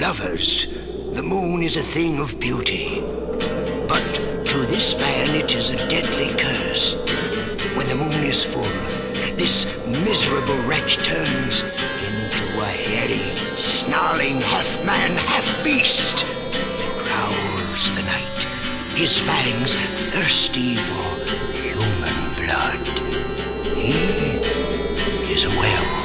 lovers, the moon is a thing of beauty. But to this man it is a deadly curse. When the moon is full, this miserable wretch turns into a hairy, snarling half-man, half-beast that prowls the night, his fangs thirsty for human blood. He is a werewolf.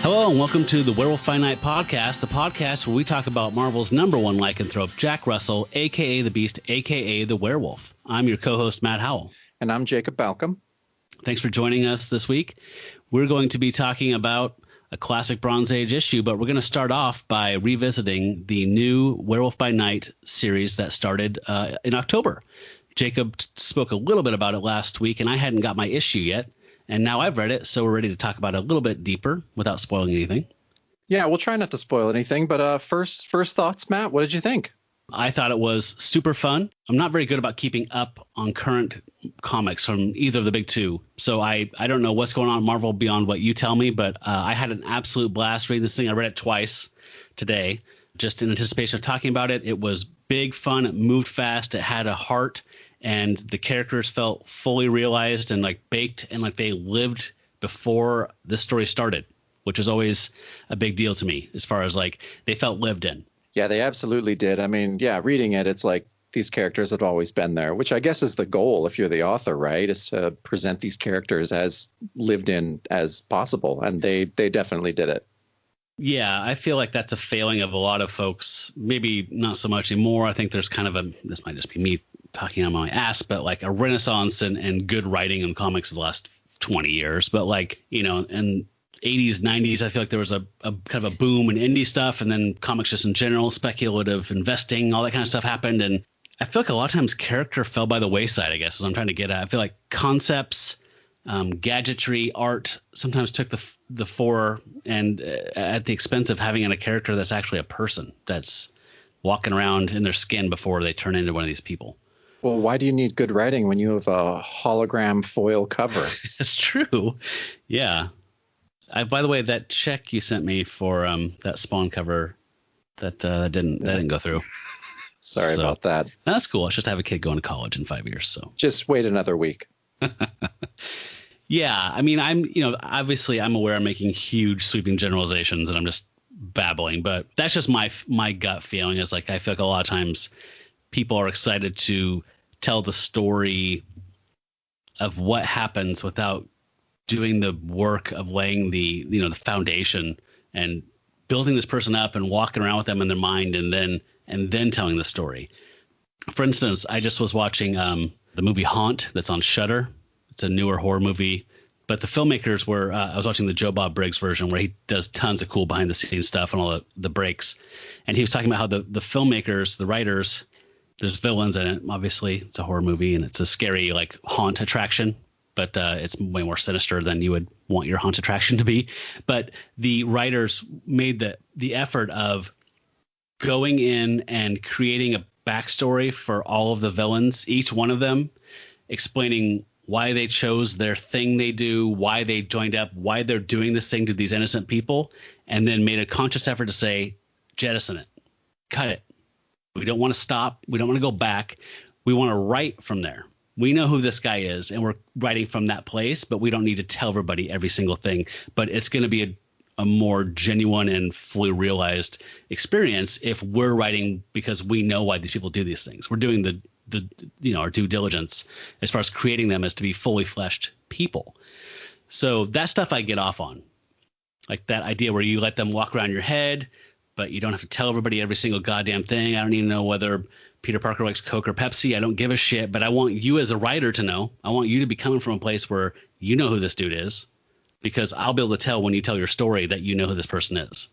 Hello and welcome to the Werewolf by Night podcast, the podcast where we talk about Marvel's number one lycanthrope, Jack Russell, a.k.a. the Beast, a.k.a. the Werewolf. I'm your co-host, Matt Howell. And I'm Jacob Balcom. Thanks for joining us this week. We're going to be talking about a classic Bronze Age issue, but we're going to start off by revisiting the new Werewolf by Night series that started in October. Jacob spoke a little bit about it last week, and I hadn't got my issue yet. And now I've read it, so we're ready to talk about it a little bit deeper without spoiling anything. Yeah, we'll try not to spoil anything, but first thoughts, Matt, what did you think? I thought it was super fun. I'm not very good about keeping up on current comics from either of the big two, so I don't know what's going on at Marvel beyond what you tell me, but I had an absolute blast reading this thing. I read it twice today, just in anticipation of talking about it. It was big fun. It moved fast. It had a heart. And the characters felt fully realized and like baked and like they lived before the story started, which is always a big deal to me as far as like they felt lived in. Yeah, they absolutely did. I mean, yeah, reading it, it's like these characters have always been there, which I guess is the goal if you're the author, right? Is to present these characters as lived in as possible. And they definitely did it. Yeah, I feel like that's a failing of a lot of folks. Maybe not so much anymore. I think there's kind of this might just be me talking on my ass, but like a renaissance and good writing in comics in the last 20 years. But like, you know, in 80s, 90s, I feel like there was a kind of a boom in indie stuff, and then comics just in general, speculative investing, all that kind of stuff happened. And I feel like a lot of times character fell by the wayside, I guess, is what I'm trying to get at. I feel like concepts, gadgetry, art sometimes took the fore, and at the expense of having a character that's actually a person that's walking around in their skin before they turn into one of these people. Well, why do you need good writing when you have a hologram foil cover? It's true. Yeah. By the way, that check you sent me for that Spawn cover, that didn't go through. Sorry about that. That's cool. I should have a kid going to college in 5 years. So just wait another week. Yeah, I mean, obviously I'm aware I'm making huge sweeping generalizations and I'm just babbling, but that's just my gut feeling is like I feel like a lot of times people are excited to tell the story of what happens without doing the work of laying the foundation and building this person up and walking around with them in their mind and then telling the story. For instance, I just was watching the movie Haunt that's on Shudder. It's a newer horror movie, but the filmmakers were I was watching the Joe Bob Briggs version where he does tons of cool behind the scenes stuff and all the breaks. And he was talking about how the filmmakers, the writers, there's villains in it. Obviously, it's a horror movie and it's a scary like haunt attraction, but it's way more sinister than you would want your haunt attraction to be. But the writers made the effort of going in and creating a backstory for all of the villains, each one of them, explaining why they chose their thing they do, why they joined up, why they're doing this thing to these innocent people, and then made a conscious effort to say, jettison it, cut it. We don't want to stop. We don't want to go back. We want to write from there. We know who this guy is, and we're writing from that place, but we don't need to tell everybody every single thing. But it's going to be a more genuine and fully realized experience if we're writing because we know why these people do these things. We're doing our due diligence as far as creating them as to be fully fleshed people. So that stuff I get off on, like that idea where you let them walk around your head, but you don't have to tell everybody every single goddamn thing. I don't even know whether Peter Parker likes Coke or Pepsi. I don't give a shit, but I want you as a writer to know. I want you to be coming from a place where you know who this dude is, because I'll be able to tell when you tell your story that you know who this person is.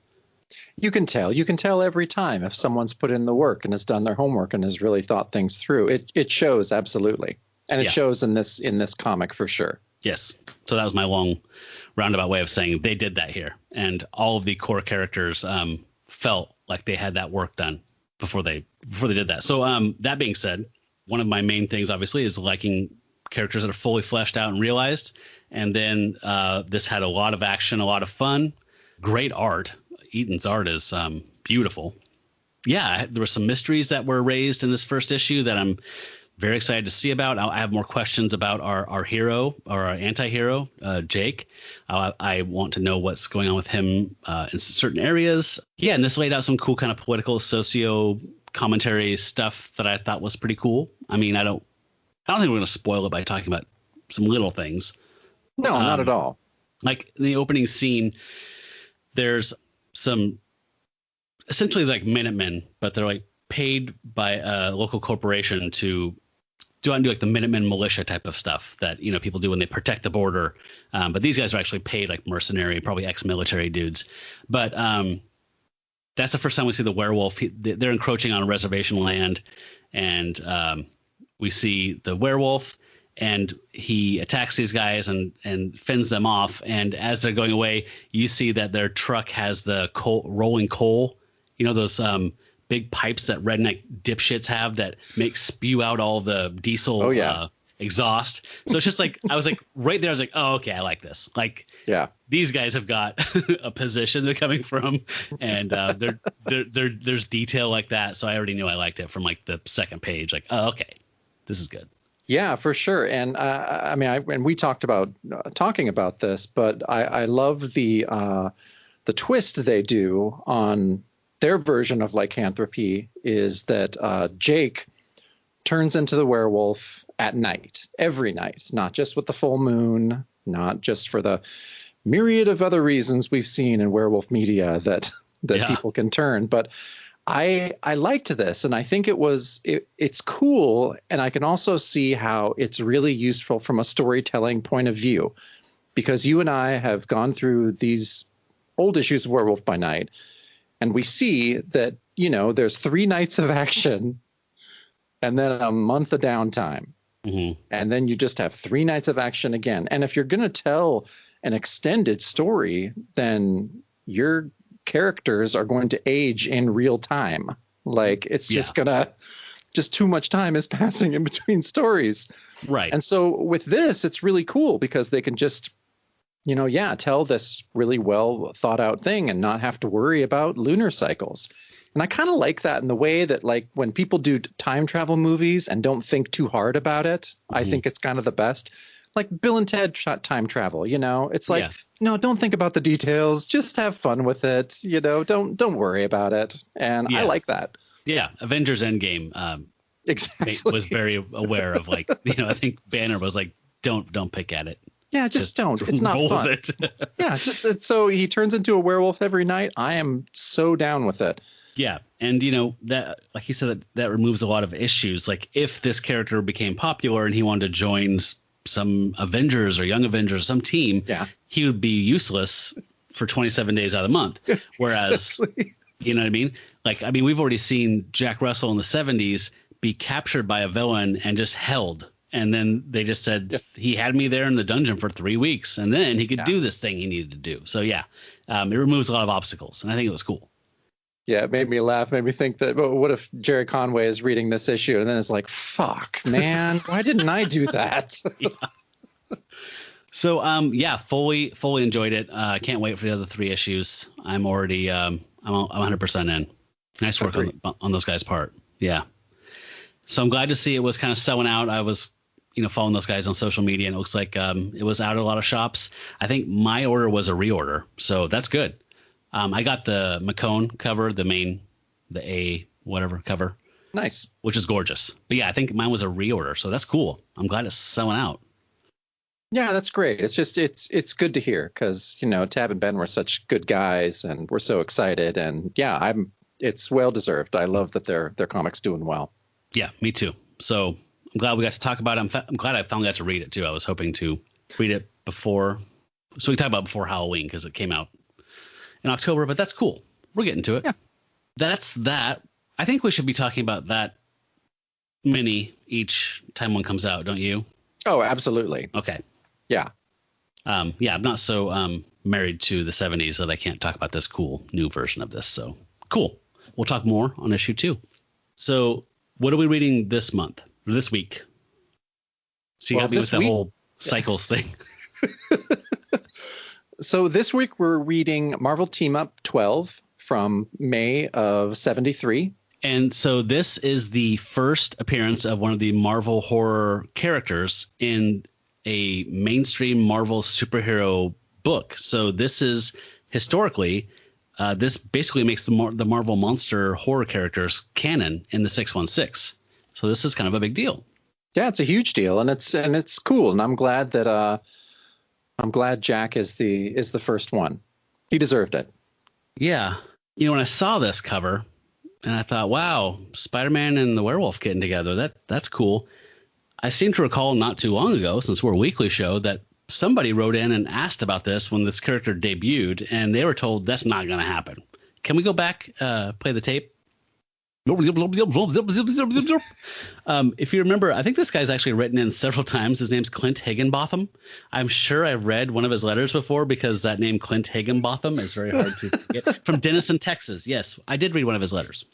You can tell every time if someone's put in the work and has done their homework and has really thought things through. It shows, absolutely. And it shows in this comic for sure. Yes. So that was my long roundabout way of saying they did that here. And all of the core characters felt like they had that work done before they did that. So that being said, one of my main things obviously is liking characters that are fully fleshed out and realized. And then this had a lot of action, a lot of fun, great art. Eaton's art is beautiful. Yeah, there were some mysteries that were raised in this first issue that I'm very excited to see about. I have more questions about our hero, or our anti-hero, Jake. I want to know what's going on with him in certain areas. Yeah, and this laid out some cool kind of political socio commentary stuff that I thought was pretty cool. I mean, I don't think we're going to spoil it by talking about some little things. No, not at all. Like in the opening scene, there's some essentially like Minutemen, but they're like paid by a local corporation to do like the Minutemen militia type of stuff that, you know, people do when they protect the border. But these guys are actually paid like mercenary, probably ex-military dudes. But that's the first time we see the werewolf. They're encroaching on reservation land, and we see the werewolf, and he attacks these guys and fends them off. And as they're going away, you see that their truck has the rolling coal, you know, those big pipes that redneck dipshits have that spew out all the diesel exhaust. So it's just like, I was like right there. I was like, oh, okay, I like this. Like, yeah, these guys have got a position they're coming from, and there's detail like that. So I already knew I liked it from like the second page. Like, oh, okay, this is good. Yeah, for sure. And I mean, and we talked about talking about this, but I love the twist they do on their version of lycanthropy is that Jake turns into the werewolf at night, every night, not just with the full moon, not just for the myriad of other reasons we've seen in werewolf media that people can turn, but I liked this, and I think it's cool, and I can also see how it's really useful from a storytelling point of view, because you and I have gone through these old issues of Werewolf by Night, and we see that, you know, there's 3 nights of action and then a month of downtime, and then you just have 3 nights of action again. And if you're going to tell an extended story, then your characters are going to age in real time. Like, it's just too much time is passing in between stories. Right. And so with this, it's really cool because they can just, you know, tell this really well thought out thing and not have to worry about lunar cycles. And I kind of like that in the way that, like, when people do time travel movies and don't think too hard about it, I think it's kind of the best. Like Bill and Ted time travel, you know, it's like, no, don't think about the details. Just have fun with it. You know, don't worry about it. And I like that. Yeah. Avengers Endgame exactly was very aware of, like, you know, I think Banner was like, don't pick at it. Yeah, just don't. It's not fun. Yeah, so he turns into a werewolf every night. I am so down with it. Yeah. And, you know, that, like you said, that removes a lot of issues. Like, if this character became popular and he wanted to join some Avengers or Young Avengers, some team, he would be useless for 27 days out of the month. Whereas, you know what I mean? Like, I mean, we've already seen Jack Russell in the 70s be captured by a villain and just held. And then they just said, he had me there in the dungeon for 3 weeks, and then he could do this thing he needed to do. So, it removes a lot of obstacles, and I think it was cool. Yeah, it made me laugh, made me think that, what if Jerry Conway is reading this issue and then it's like, fuck, man, why didn't I do that? So, fully enjoyed it. I can't wait for the other 3 issues. I'm already, I'm 100% in. Nice work on those guys' part. Yeah. So I'm glad to see it was kind of selling out. I was, you know, following those guys on social media, and it looks like it was out at a lot of shops. I think my order was a reorder, so that's good. I got the McCone cover, the A whatever cover. Nice. Which is gorgeous. But yeah, I think mine was a reorder, so that's cool. I'm glad it's selling out. Yeah, that's great. It's just it's good to hear because, you know, Tab and Ben were such good guys, and we're so excited. And it's well deserved. I love that their comics doing well. Yeah, me too. So I'm glad we got to talk about it. I'm glad I finally got to read it too. I was hoping to read it before, so we can talk about before Halloween because it came out in October. But that's cool. We're getting to it. Yeah. That's that. I think we should be talking about that mini each time one comes out, don't you? Oh, absolutely. Okay. Yeah. I'm not so married to the 70s that I can't talk about this cool new version of this. So cool. We'll talk more on issue 2. So what are we reading this month or this week? So you got me with the whole cycles thing. So this week we're reading Marvel Team Up 12 from May of 73. And so this is the first appearance of one of the Marvel horror characters in a mainstream Marvel superhero book. So this is historically, this basically makes the Marvel monster horror characters canon in the 616. So this is kind of a big deal. Yeah, it's a huge deal, and it's cool, and I'm glad Jack is the first one. He deserved it. Yeah. You know, when I saw this cover, and I thought, wow, Spider-Man and the werewolf getting together. That's cool. I seem to recall not too long ago, since we're a weekly show, that somebody wrote in and asked about this when this character debuted, and they were told that's not going to happen. Can we go back, play the tape? If you remember, I think this guy's actually written in several times. His name's Clint Higginbotham. I'm sure I've read one of his letters before because that name Clint Higginbotham is very hard to get. From Denison, Texas. Yes, I did read one of his letters.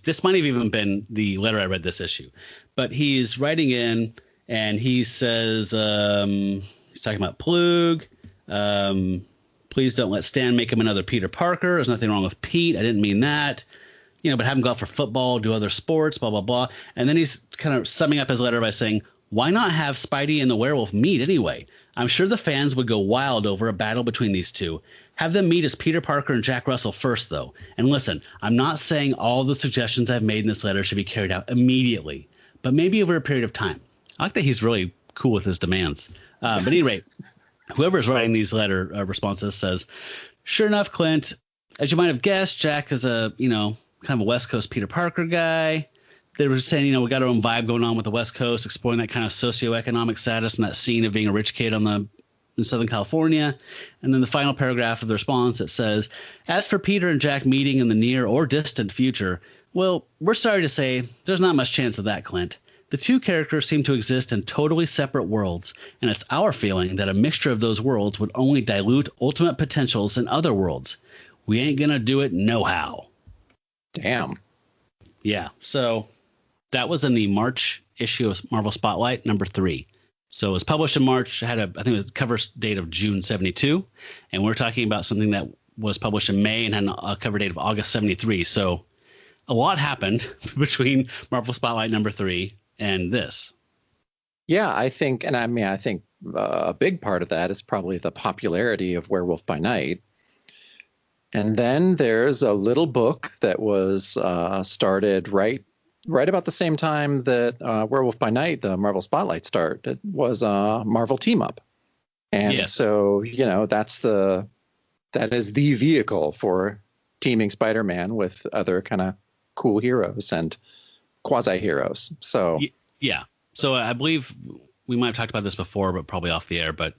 This might have even been the letter I read this issue. But he's writing in and he says, he's talking about Plug. Please don't let Stan make him another Peter Parker. There's nothing wrong with Pete. I didn't mean that. You know, but have him go out for football, do other sports, blah, blah, blah. And then he's kind of summing up his letter by saying, why not have Spidey and the werewolf meet anyway? I'm sure the fans would go wild over a battle between these two. Have them meet as Peter Parker and Jack Russell first, though. And listen, I'm not saying all the suggestions I've made in this letter should be carried out immediately, but maybe over a period of time. I like that he's really cool with his demands. But at any rate, whoever's writing these letter responses says, sure enough, Clint, as you might have guessed, Jack is a, kind of a West Coast Peter Parker guy. They were saying, we got our own vibe going on with the West Coast, exploring that kind of socioeconomic status and that scene of being a rich kid in Southern California. And then the final paragraph of the response, it says, as for Peter and Jack meeting in the near or distant future, well, we're sorry to say there's not much chance of that, Clint. The two characters seem to exist in totally separate worlds, and it's our feeling that a mixture of those worlds would only dilute ultimate potentials in other worlds. We ain't gonna do it no-how. Damn. Yeah. So that was in the March issue of Marvel Spotlight number 3. So it was published in March. It had I think it was cover date of June 72. And we're talking about something that was published in May and had a cover date of August 73. So a lot happened between Marvel Spotlight number 3 and this. Yeah, I think a big part of that is probably the popularity of Werewolf by Night. And then there's a little book that was started right about the same time that Werewolf by Night, the Marvel Spotlight start. It was Marvel Team Up. And yes. So, that is the vehicle for teaming Spider-Man with other kind of cool heroes and quasi-heroes. So yeah. So I believe we might have talked about this before, but probably off the air, but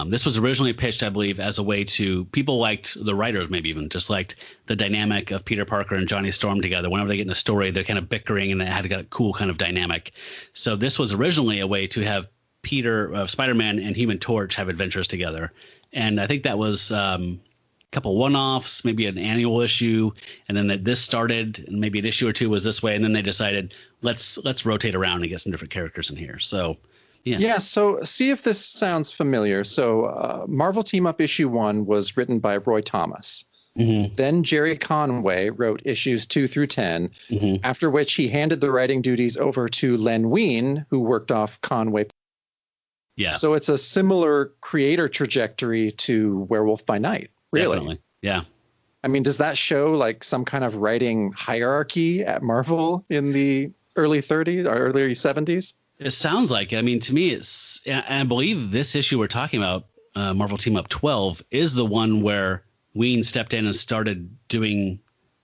this was originally pitched, I believe, as a way to people liked the writers, maybe even just liked the dynamic of Peter Parker and Johnny Storm together. Whenever they get in a story, they're kind of bickering and they had a cool kind of dynamic. So this was originally a way to have Spider-Man and Human Torch have adventures together. And I think that was a couple one-offs, maybe an annual issue. And then this started and maybe an issue or two was this way. And then they decided, let's rotate around and get some different characters in here. So yeah, so see if this sounds familiar. So Marvel Team Up issue 1 was written by Roy Thomas. Mm-hmm. Then Jerry Conway wrote issues 2 through 10, after which he handed the writing duties over to Len Wein, who worked off Conway. Yeah. So it's a similar creator trajectory to Werewolf by Night, really. Definitely. Yeah. I mean, does that show like some kind of writing hierarchy at Marvel in the early 30s or early 70s? It sounds like it. I mean, to me, it's, and I believe this issue we're talking about, Marvel Team Up 12, is the one where Wein stepped in and started doing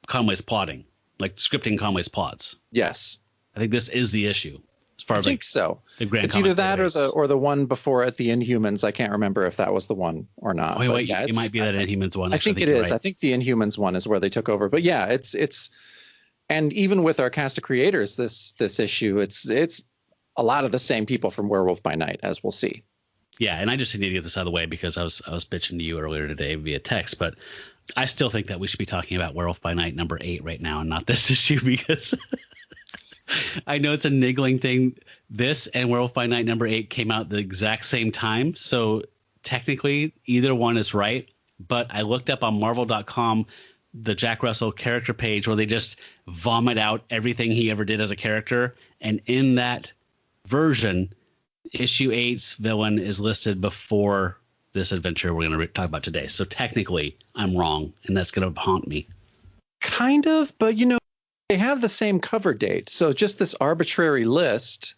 Conway's plotting, like scripting Conway's plots. Yes. I think this is the issue. As far as I think so. The grand it's either that or the one before at the Inhumans. I can't remember if that was the one or not. Wait, yeah, it might be that Inhumans one. I think it is. Right. I think the Inhumans one is where they took over. But yeah, it's and even with our cast of creators, this issue, it's a lot of the same people from Werewolf by Night, as we'll see. Yeah, and I just need to get this out of the way because I was bitching to you earlier today via text, but I still think that we should be talking about Werewolf by Night number 8 right now and not this issue because I know it's a niggling thing. This and Werewolf by Night number 8 came out the exact same time, so technically either one is right, but I looked up on Marvel.com the Jack Russell character page where they just vomit out everything he ever did as a character, and in that version, issue 8's villain is listed before this adventure we're going to talk about today. So technically, I'm wrong, and that's going to haunt me. Kind of, but they have the same cover date, so just this arbitrary list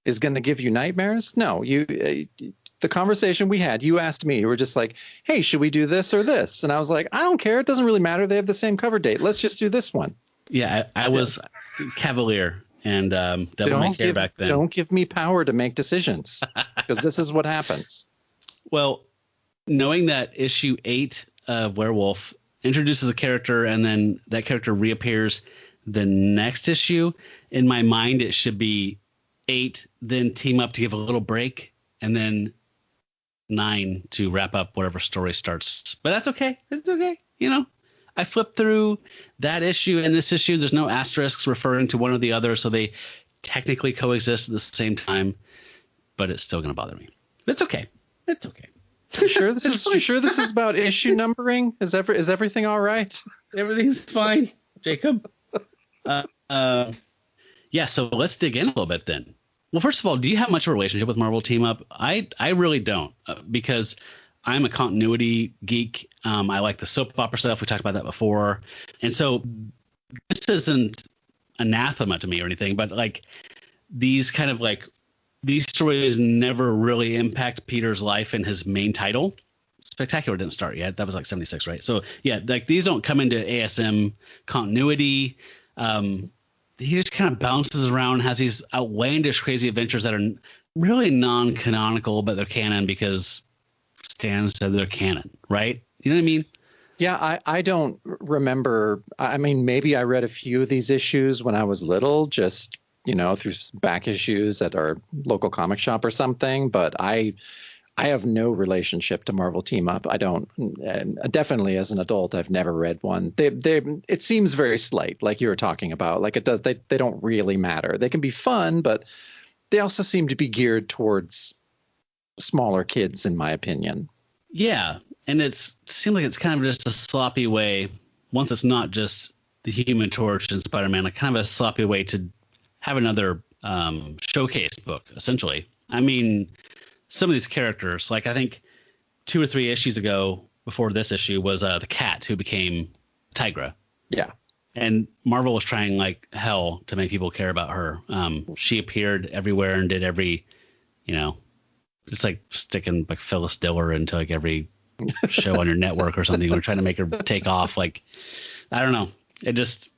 is going to give you nightmares. No, the conversation we had, you asked me, you were just like, hey, should we do this or this? And I was like, I don't care. It doesn't really matter. They have the same cover date. Let's just do this one. Yeah, I was cavalier and devil may care back then. Don't give me power to make decisions, because this is what happens. Well, knowing that issue 8 of Werewolf introduces a character and then that character reappears the next issue, in my mind it should be 8, then team up to give a little break, and then 9 to wrap up whatever story starts. But that's okay. It's okay. I flipped through that issue and this issue. There's no asterisks referring to one or the other, so they technically coexist at the same time, but it's still going to bother me. It's okay. It's okay. You sure this is about issue numbering? Is everything all right? Everything's fine, Jacob. Yeah, so let's dig in a little bit then. Well, first of all, do you have much of a relationship with Marvel Team Up? I really don't, because I'm a continuity geek. I like the soap opera stuff. We talked about that before. And so this isn't anathema to me or anything, but like these stories never really impact Peter's life and his main title. Spectacular didn't start yet. That was like 76, right? So yeah, like these don't come into ASM continuity. He just kind of bounces around, has these outlandish, crazy adventures that are really non-canonical, but they're canon because Stan said they're canon, right? You know what I mean? Yeah, I don't remember. I mean, maybe I read a few of these issues when I was little, just, through back issues at our local comic shop or something. But I have no relationship to Marvel Team Up. I don't. Definitely as an adult, I've never read one. It seems very slight, like you were talking about. Like it does. They don't really matter. They can be fun, but they also seem to be geared towards smaller kids, in my opinion. Yeah, and it seems like it's kind of just a sloppy way. Once it's not just the Human Torch and Spider-Man, like kind of a sloppy way to have another showcase book, essentially. I mean, some of these characters, like I think 2 or 3 issues ago, before this issue, was the cat who became Tigra. Yeah. And Marvel was trying like hell to make people care about her. She appeared everywhere and did every, it's like sticking like Phyllis Diller into like every show on your network or something. We're trying to make her take off. Like, I don't know. It just,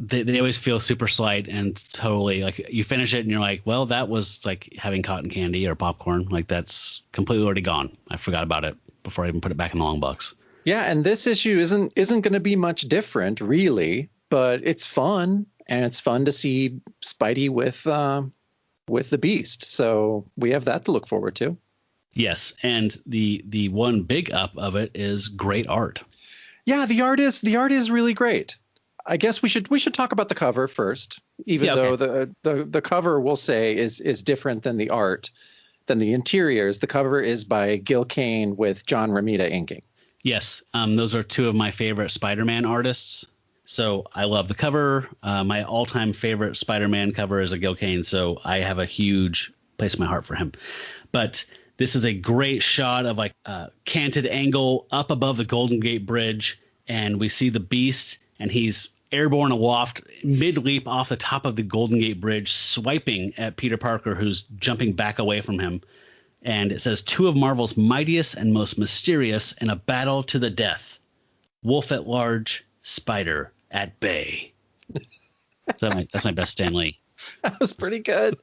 they always feel super slight and totally like you finish it and you're like, well, that was like having cotton candy or popcorn. Like that's completely already gone. I forgot about it before I even put it back in the long box. Yeah. And this issue isn't going to be much different really, but it's fun, and it's fun to see Spidey with the Beast. So we have that to look forward to. Yes. And the one big up of it is great art. Yeah. The art is really great. I guess we should talk about the cover first, though the cover, we'll say, is different than the art, than the interiors. The cover is by Gil Kane with John Romita inking. Yes, those are 2 of my favorite Spider-Man artists. So I love the cover. My all-time favorite Spider-Man cover is a Gil Kane, so I have a huge place in my heart for him. But this is a great shot of like a canted angle up above the Golden Gate Bridge, and we see the Beast, and he's airborne aloft, mid-leap off the top of the Golden Gate Bridge, swiping at Peter Parker, who's jumping back away from him. And it says, 2 of Marvel's mightiest and most mysterious in a battle to the death. Wolf at large, Spider at bay. That's my best Stan Lee. That was pretty good.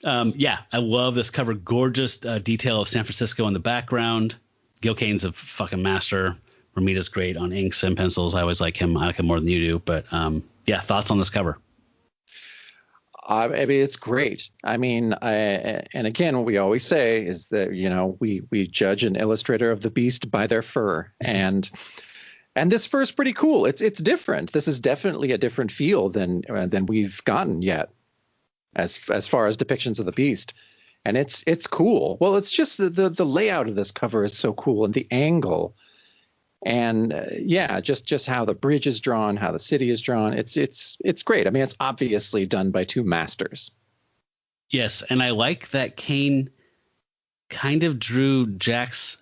Yeah, I love this cover. Gorgeous detail of San Francisco in the background. Gil Kane's a fucking master. Romita's great on inks and pencils. I always like him. I like him more than you do. But yeah, thoughts on this cover? I mean, it's great. I mean, and again, what we always say is that, we judge an illustrator of the Beast by their fur. And this fur is pretty cool. It's different. This is definitely a different feel than we've gotten yet as far as depictions of the Beast. And it's cool. Well, it's just the layout of this cover is so cool, and the angle, and yeah, just how the bridge is drawn, how the city is drawn. It's great. I mean, it's obviously done by two masters. Yes, and I like that Kane kind of drew Jack's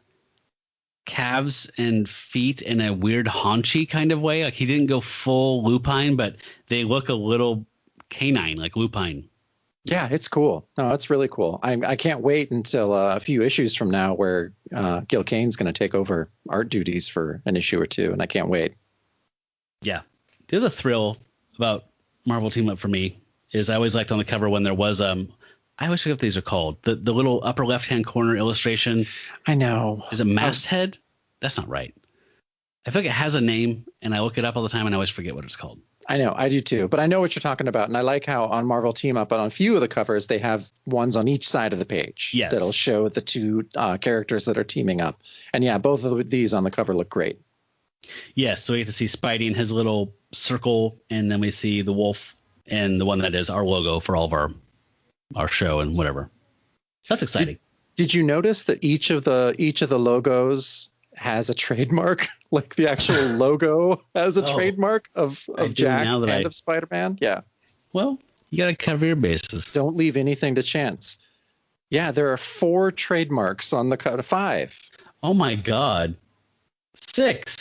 calves and feet in a weird haunchy kind of way. Like he didn't go full lupine, but they look a little canine, like lupine. Yeah, it's cool. No, it's really cool. I can't wait until a few issues from now where Gil Kane's going to take over art duties for an issue or two, and I can't wait. Yeah. The other thrill about Marvel Team Up for me is I always liked on the cover when there was I always forget what these are called. The little upper left hand corner illustration. I know. Is it Masthead? That's not right. I feel like it has a name, and I look it up all the time, and I always forget what it's called. I know, I do too, but I know what you're talking about, and I like how on Marvel Team Up, but on a few of the covers, they have ones on each side of the page that'll show the two characters that are teaming up. And yeah, both of these on the cover look great. Yes, so we get to see Spidey in his little circle, and then we see the wolf and the one that is our logo for all of our show and whatever. That's exciting. Did you notice that each of the logos has a trademark? Like the actual logo has a trademark of Jack and of Spider-Man? Yeah. Well, you got to cover your bases. Don't leave anything to chance. Yeah, there are 4 trademarks on the cover. 5. Oh my God. 6.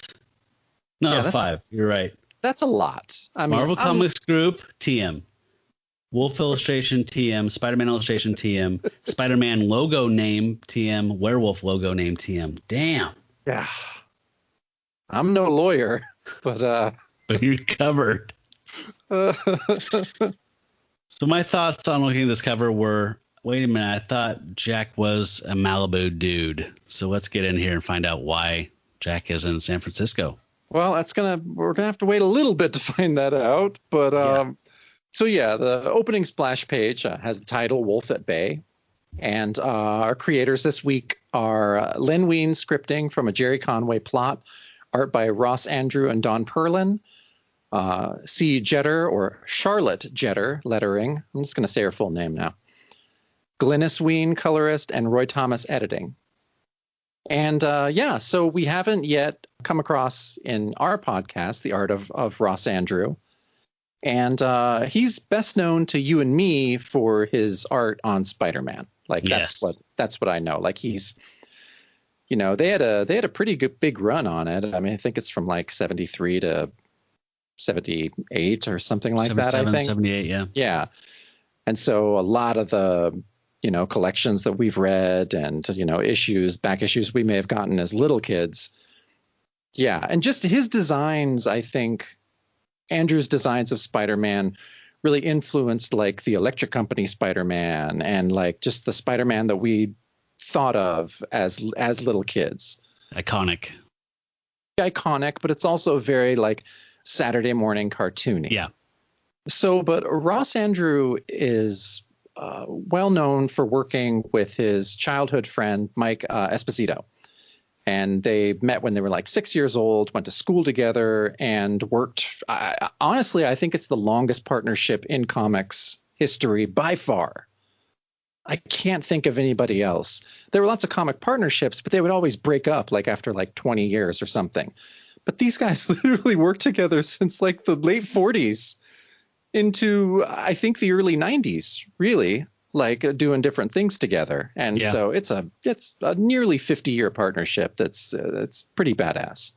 No, yeah, 5. You're right. That's a lot. I mean, Marvel Comics Group, TM. Wolf Illustration, TM. Spider-Man Illustration, TM. Spider-Man logo name, TM. Werewolf logo name, TM. Damn. Yeah. I'm no lawyer, but you're covered. So my thoughts on looking at this cover were, wait a minute, I thought Jack was a Malibu dude. So let's get in here and find out why Jack is in San Francisco. Well, we're gonna have to wait a little bit to find that out. But so yeah, the opening splash page has the title Wolf at Bay. And our creators this week are Len Wein scripting from a Jerry Conway plot, art by Ross Andrew and Don Perlin, C. Jeter or Charlotte Jeter lettering. I'm just going to say her full name now. Glynis Wein colorist and Roy Thomas editing. And so we haven't yet come across in our podcast the art of Ross Andrew. And he's best known to you and me for his art on Spider-Man. Like that's what I know. Like he's, they had a pretty good big run on it. I mean, I think it's from like 73 to 78 or something like that. I think 78, yeah. Yeah. And so a lot of the collections that we've read and back issues we may have gotten as little kids. Yeah, and just his designs, I think. Andrew's designs of Spider-Man really influenced like the Electric Company Spider-Man and like just the Spider-Man that we thought of as little kids. Iconic, but it's also very like Saturday morning cartoony. Yeah. So, but Ross Andrew is well known for working with his childhood friend, Mike Esposito. And they met when they were like 6 years old, went to school together, and worked. Honestly, I think it's the longest partnership in comics history by far. I can't think of anybody else. There were lots of comic partnerships, but they would always break up like after like 20 years or something. But these guys literally worked together since like the late 40s into, I think, the early 90s, really. Like doing different things together. And so it's a nearly 50-year partnership that's pretty badass.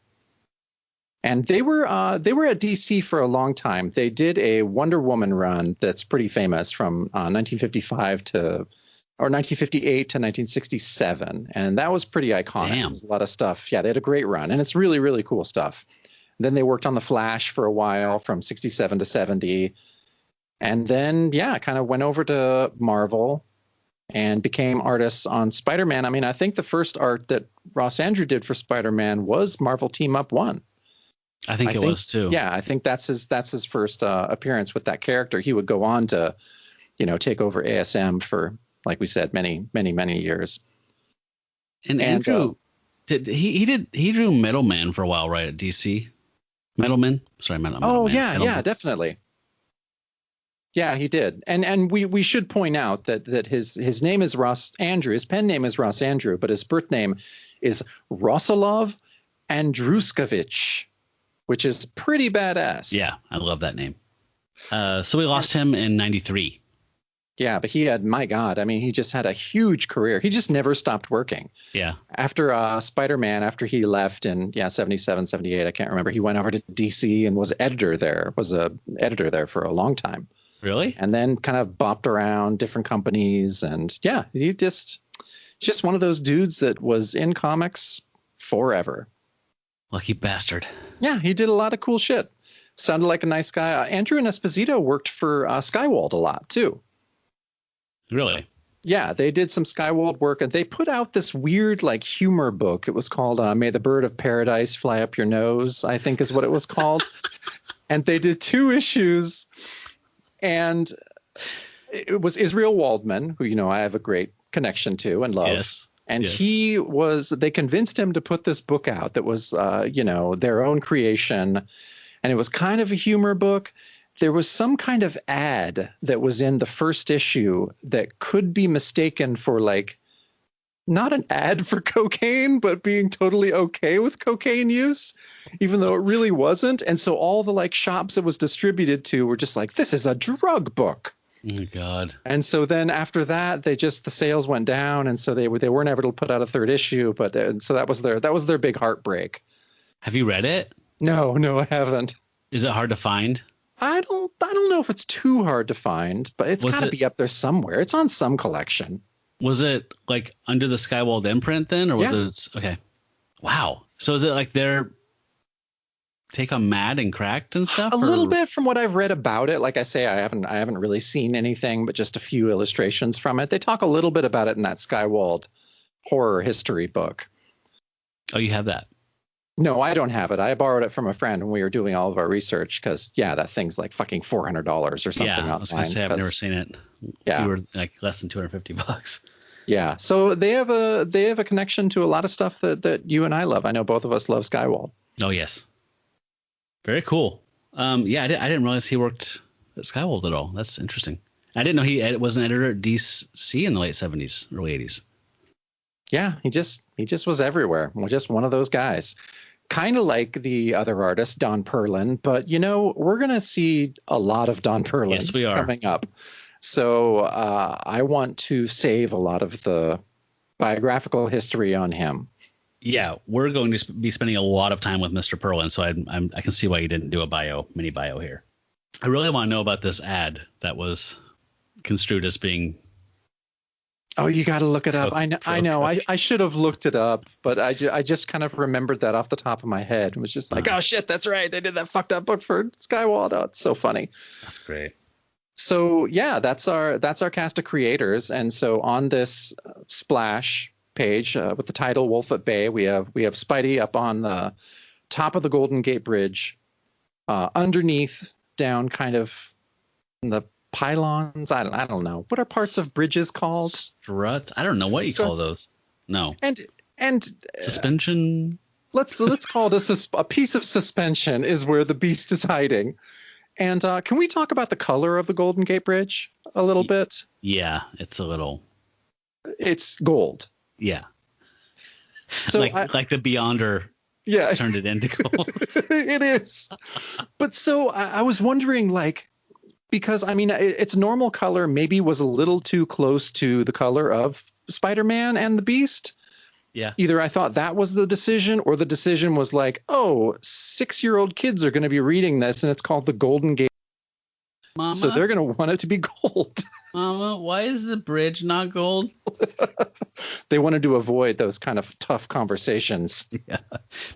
And they were at DC for a long time. They did a Wonder Woman run that's pretty famous from 1958 to 1967, and that was pretty iconic. There's a lot of stuff. Yeah, they had a great run, and it's really, really cool stuff. Then they worked on the Flash for a while from 67 to 70. And then, kind of went over to Marvel and became artists on Spider-Man. I mean, I think the first art that Ross Andrew did for Spider-Man was Marvel Team Up 1. I think it was too. Yeah, I think that's his first appearance with that character. He would go on to, take over ASM for, like we said, many, many, many years. And Andrew, he drew Metal Man for a while, right, at DC? Metal Man? Sorry, Metal Man. Yeah, definitely. Yeah, he did. And we should point out that his name is Ross Andrew. His pen name is Ross Andrew, but his birth name is Rosalov Andruskevich, which is pretty badass. Yeah, I love that name. So we lost him in 93. Yeah, but he had, my God, I mean, he just had a huge career. He just never stopped working. Yeah. After Spider-Man, after he left in 77, 78, I can't remember, he went over to DC and was a editor there for a long time. Really? And then kind of bopped around different companies. And yeah, he just one of those dudes that was in comics forever. Lucky bastard. Yeah, he did a lot of cool shit. Sounded like a nice guy. Andrew and Esposito worked for Skywald a lot, too. Really? Yeah, they did some Skywald work, and they put out this weird, like, humor book. It was called May the Bird of Paradise Fly Up Your Nose, I think is what it was called. And they did 2 issues, and it was Israel Waldman, who, I have a great connection to and love. Yes. And yes. They convinced him to put this book out that was, their own creation. And it was kind of a humor book. There was some kind of ad that was in the first issue that could be mistaken for, like, not an ad for cocaine, but being totally okay with cocaine use, even though it really wasn't. And so all the, like, shops it was distributed to were just like, this is a drug book. Oh my God. And so then after that, the sales went down, and so they weren't able to put out a 3rd issue. But so that was their big heartbreak. Have you read it? No, I haven't. Is it hard to find? I don't know if it's too hard to find, but it's got to be up there somewhere. It's on some collection. Was it like under the Skywald imprint then, or was it okay? Wow. So is it like their take on Mad and Cracked and stuff? A little bit from what I've read about it. Like I say, I haven't really seen anything, but just a few illustrations from it. They talk a little bit about it in that Skywald horror history book. Oh, you have that? No, I don't have it. I borrowed it from a friend when we were doing all of our research because, that thing's like fucking $400 or something. Yeah, I was going to say I've never seen it. Yeah, fewer, like less than $250. Yeah, so they have a connection to a lot of stuff that you and I love. I know both of us love Skywald. Oh yes, very cool. I didn't realize he worked at Skywald at all. That's interesting. I didn't know he was an editor at DC in the late 70s, early 80s. Yeah, he just was everywhere. Just one of those guys. Kind of like the other artist, Don Perlin, but we're gonna see a lot of Don Perlin. Yes, we are. Coming up. So I want to save a lot of the biographical history on him. Yeah, we're going to be spending a lot of time with Mr. Perlin, so I can see why you didn't do a mini bio here. I really want to know about this ad that was construed as being. Oh, you got to look it up. I know. I should have looked it up, but I just kind of remembered that off the top of my head. It was just like, oh shit, that's right. They did that fucked up book for Skywald. Oh, it's so funny. That's great. So yeah, that's our cast of creators. And so on this splash page with the title Wolf at Bay, we have Spidey up on the top of the Golden Gate Bridge, underneath, down kind of in the pylons. I don't know. What are parts of bridges called? Struts. I don't know what you call those. No. And suspension. Let's call it a piece of suspension is where the beast is hiding. And can we talk about the color of the Golden Gate Bridge a little bit? Yeah, it's a little. It's gold. Yeah. So like the Beyonder. Yeah. Turned it into gold. It is. But so I was wondering, like, because I mean, its normal color maybe was a little too close to the color of Spider-Man and the Beast. Yeah. Either I thought that was the decision, or the decision was like, oh, 6-year-old kids are going to be reading this, and it's called the Golden Gate. Mama? So they're going to want it to be gold. Mama, why is the bridge not gold? They wanted to avoid those kind of tough conversations. Yeah.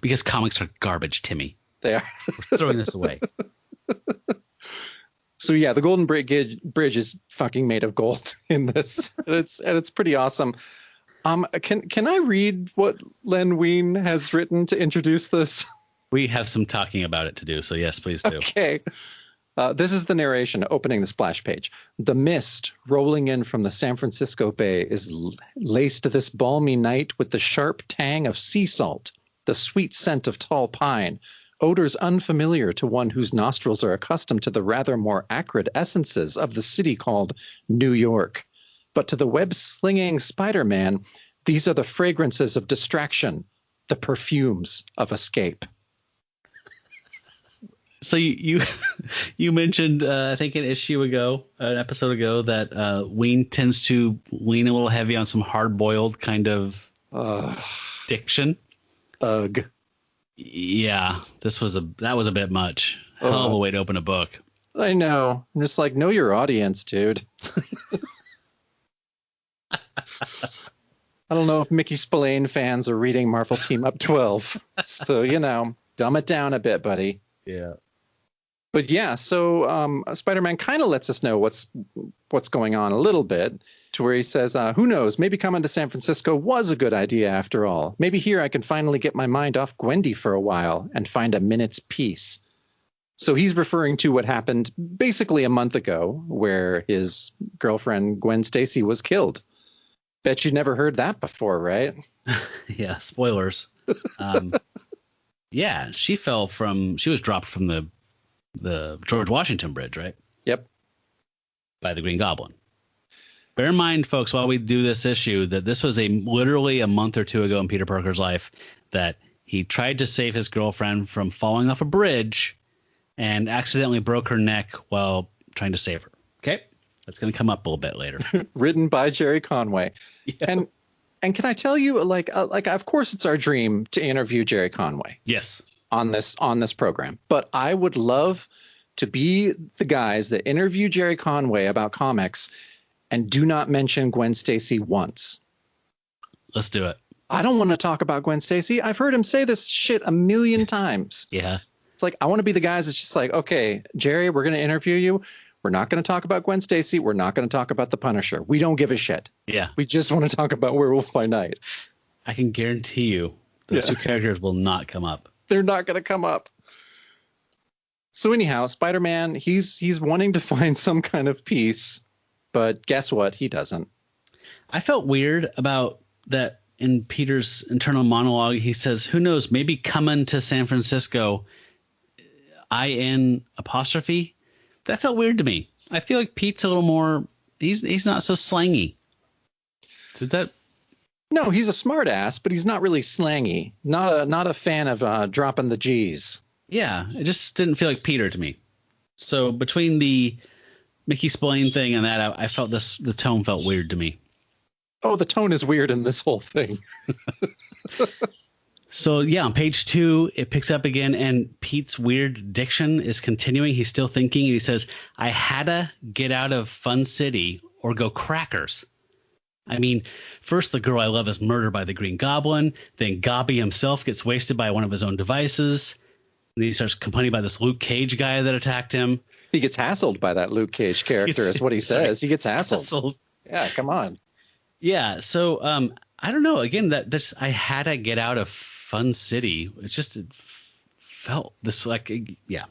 Because comics are garbage, Timmy. They are. We're throwing this away. So yeah, the Golden Bridge is fucking made of gold in this, and it's pretty awesome. Can I read what Len Wein has written to introduce this? We have some talking about it to do, so yes, please do. Okay. This is the narration opening the splash page. The mist rolling in from the San Francisco Bay is laced this balmy night with the sharp tang of sea salt, the sweet scent of tall pine, odors unfamiliar to one whose nostrils are accustomed to the rather more acrid essences of the city called New York. But to the web-slinging Spider-Man, these are the fragrances of distraction, the perfumes of escape. So you mentioned I think an episode ago, that Ween tends to lean a little heavy on some hard-boiled kind of diction. Ugh. Yeah, that was a bit much. Hell of a way to open a book. I know. I'm just like, know your audience, dude. I don't know if Mickey Spillane fans are reading Marvel Team Up 12. So, dumb it down a bit, buddy. Yeah. But yeah, so Spider-Man kind of lets us know what's going on a little bit, to where he says, who knows, maybe coming to San Francisco was a good idea after all. Maybe here I can finally get my mind off Gwendy for a while and find a minute's peace. So he's referring to what happened basically a month ago, where his girlfriend Gwen Stacy was killed. Bet you never heard that before, right? Yeah, spoilers. Yeah, she was dropped from the George Washington Bridge, right? Yep. By the Green Goblin. Bear in mind, folks, while we do this issue, that this was literally a month or two ago in Peter Parker's life, that he tried to save his girlfriend from falling off a bridge and accidentally broke her neck while trying to save her. Okay? That's going to come up a little bit later. Written by Jerry Conway. Yeah. And can I tell you, like, of course it's our dream to interview Jerry Conway. Yes. On this program. But I would love to be the guys that interview Jerry Conway about comics and do not mention Gwen Stacy once. Let's do it. I don't want to talk about Gwen Stacy. I've heard him say this shit a million times. Yeah. It's like, I want to be the guys that's just like, okay, Jerry, we're going to interview you. We're not going to talk about Gwen Stacy. We're not going to talk about the Punisher. We don't give a shit. Yeah. We just want to talk about Werewolf by Night. I can guarantee you those two characters will not come up. They're not going to come up. So anyhow, Spider-Man, he's wanting to find some kind of peace, but guess what? He doesn't. I felt weird about that in Peter's internal monologue. He says, who knows, maybe coming to San Francisco, IN apostrophe. That felt weird to me. I feel like Pete's a little more, he's not so slangy. Did that? No, he's a smart ass, but he's not really slangy. Not a fan of dropping the G's. Yeah, it just didn't feel like Peter to me. So between the Mickey Spillane thing and that, I felt the tone felt weird to me. Oh, the tone is weird in this whole thing. So yeah, on page 2, it picks up again, and Pete's weird diction is continuing. He's still thinking, and he says, I hadda get out of Fun City or go crackers. I mean, first the girl I love is murdered by the Green Goblin. Then Gobby himself gets wasted by one of his own devices. And then he starts complaining about this Luke Cage guy that attacked him. He gets hassled by that Luke Cage character, is what he says. He gets hassled. Yeah, come on. Yeah, so I don't know. Again, I had to get out of Fun City. It felt this like, yeah.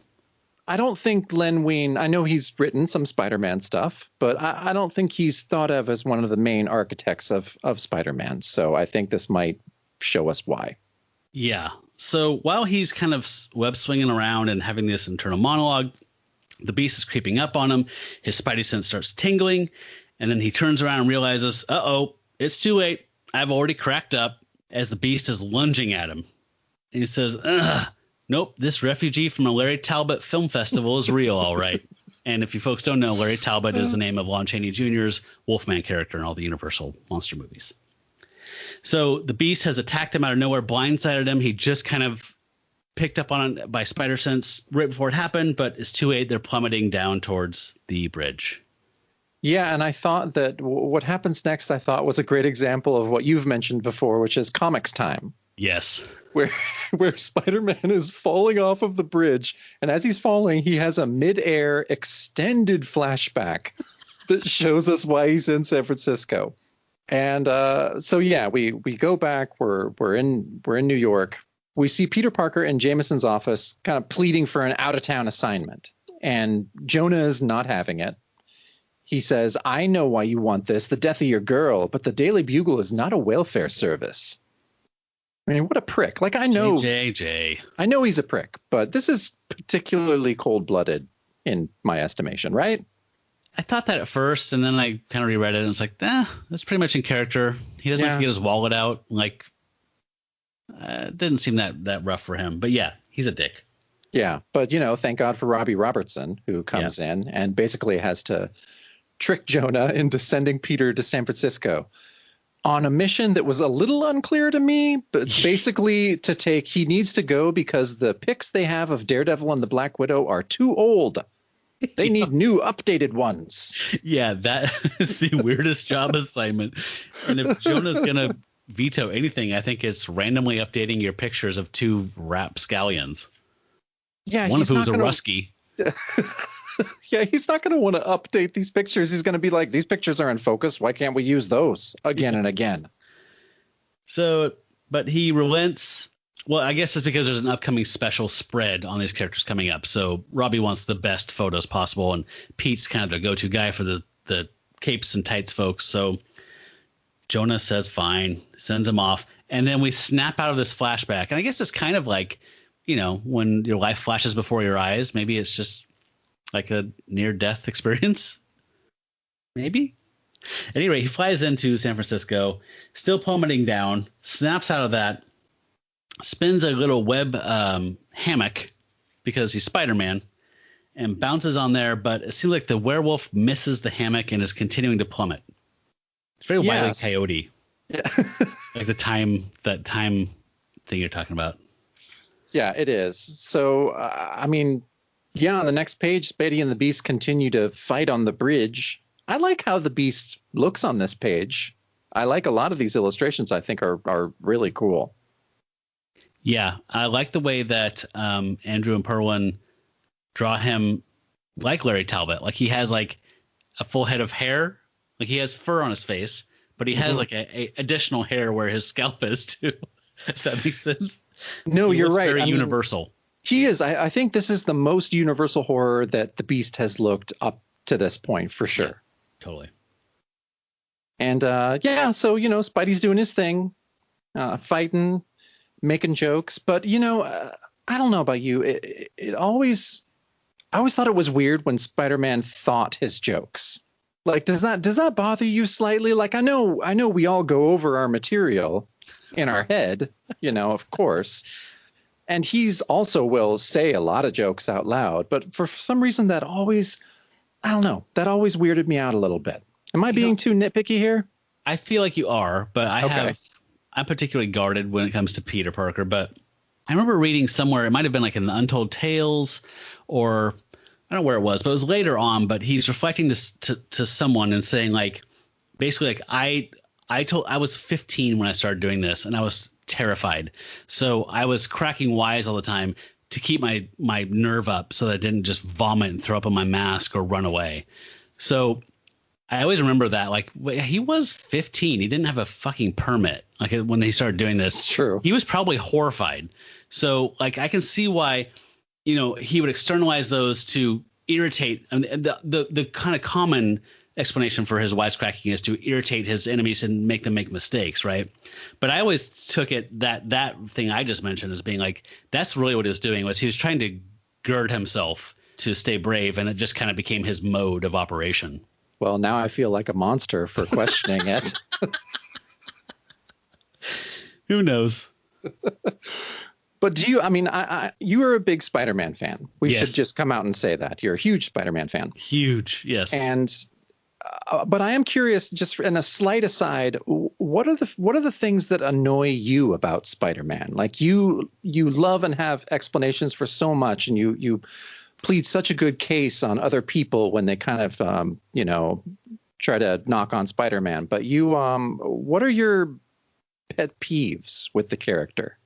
I don't think Len Wein, I know he's written some Spider-Man stuff, but I don't think he's thought of as one of the main architects of Spider-Man. So I think this might show us why. Yeah. So while he's kind of web swinging around and having this internal monologue, the Beast is creeping up on him. His Spidey sense starts tingling, and then he turns around and realizes, uh-oh, it's too late. I've already cracked up, as the Beast is lunging at him. And he says, ugh. Nope, this refugee from a Larry Talbot film festival is real, all right. And if you folks don't know, Larry Talbot is the name of Lon Chaney Jr.'s Wolfman character in all the Universal monster movies. So the Beast has attacked him out of nowhere, blindsided him. He just kind of picked up on it by spider sense right before it happened, but it's too late. They're plummeting down towards the bridge. Yeah, and I thought that what happens next, I thought, was a great example of what you've mentioned before, which is comics time. Yes. Where Spider-Man is falling off of the bridge, and as he's falling, he has a mid-air extended flashback that shows us why he's in San Francisco. And so yeah, we go back. We're in New York. We see Peter Parker in Jameson's office, kind of pleading for an out-of-town assignment, and Jonah is not having it. He says, "I know why you want this, the death of your girl, but the Daily Bugle is not a welfare service." I mean, what a prick. Like, I know he's a prick, but this is particularly cold-blooded in my estimation, right? I thought that at first, and then I kind of reread it, and it's like, that's pretty much in character. He doesn't have to get his wallet out. Like, it didn't seem that rough for him. But yeah, he's a dick. Yeah, but, thank God for Robbie Robertson, who comes in and basically has to trick Jonah into sending Peter to San Francisco on a mission that was a little unclear to me, but it's basically he needs to go because the pics they have of Daredevil and the Black Widow are too old. They need new updated ones. Yeah, that is the weirdest job assignment. And if Jonah's going to veto anything, I think it's randomly updating your pictures of two rapscallions. Yeah, one of whom's a Rusky. Yeah, he's not going to want to update these pictures. He's going to be like, these pictures are in focus. Why can't we use those again and again? So, but he relents. Well, I guess it's because there's an upcoming special spread on these characters coming up. So Robbie wants the best photos possible, and Pete's kind of the go-to guy for the capes and tights folks. So Jonah says fine, sends him off, and then we snap out of this flashback. And I guess it's kind of like, when your life flashes before your eyes. Maybe it's just like a near-death experience. Maybe. At any rate, he flies into San Francisco, still plummeting down, snaps out of that, spins a little web hammock because he's Spider-Man, and bounces on there, but it seems like the werewolf misses the hammock and is continuing to plummet. It's very Wile E. Coyote. Yeah. Like that time thing you're talking about. Yeah, it is. So, on the next page, Spidey and the Beast continue to fight on the bridge. I like how the Beast looks on this page. I like a lot of these illustrations. I think are really cool. Yeah, I like the way that Andrew and Perwin draw him like Larry Talbot. Like he has like a full head of hair. Like he has fur on his face, but he has like a additional hair where his scalp is too. If that makes sense. No, you're right. Very universal. He is. I think this is the most universal horror that the Beast has looked up to this point, for sure. Yeah, totally. And so Spidey's doing his thing, fighting, making jokes. But I don't know about you. I always thought it was weird when Spider-Man thought his jokes. Like, does that bother you slightly? Like, I know we all go over our material in our head, of course. And he's also will say a lot of jokes out loud. But for some reason that always weirded me out a little bit. Am I being too nitpicky here? I feel like you are, but I'm particularly guarded when it comes to Peter Parker. But I remember reading somewhere, it might have been like in the Untold Tales, or I don't know where it was, but it was later on. But he's reflecting to someone and saying, like, basically, like, I was 15 when I started doing this, and I was terrified. So I was cracking wise all the time to keep my nerve up so that I didn't just vomit and throw up on my mask or run away. So I always remember that, like, he was 15. He didn't have a fucking permit. Like, when they started doing this, it's true. He was probably horrified. So, like, I can see why, he would externalize those to irritate. And the kind of common explanation for his wisecracking is to irritate his enemies and make them make mistakes, right? But I always took it that thing I just mentioned as being like, that's really what he was doing, was he was trying to gird himself to stay brave, and it just kind of became his mode of operation. Well, now I feel like a monster for questioning it. Who knows? But do you, you are a big Spider-Man fan. We should just come out and say that. You're a huge Spider-Man fan. Huge, yes. And but I am curious, just in a slight aside, what are the things that annoy you about Spider-Man? Like, you love and have explanations for so much, and you plead such a good case on other people when they kind of try to knock on Spider-Man. But what are your pet peeves with the character?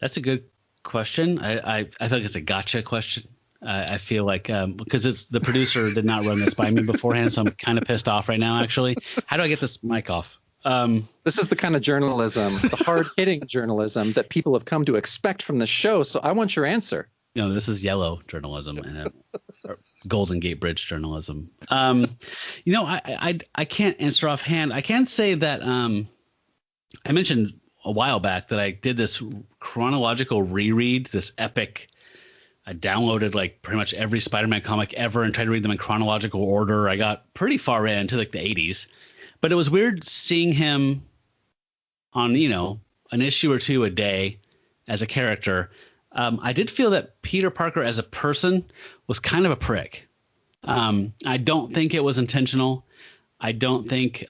That's a good question. I feel like it's a gotcha question. I feel like because the producer did not run this by me beforehand, so I'm kind of pissed off right now, actually. How do I get this mic off? This is the kind of journalism, the hard-hitting journalism that people have come to expect from the show, so I want your answer. This is yellow journalism and Golden Gate Bridge journalism. I can't answer offhand. I can say that I mentioned a while back that I did this chronological reread, this epic. I downloaded like pretty much every Spider-Man comic ever and tried to read them in chronological order. I got pretty far into like the 80s, but it was weird seeing him on, an issue or two a day as a character. I did feel that Peter Parker as a person was kind of a prick. I don't think it was intentional. I don't think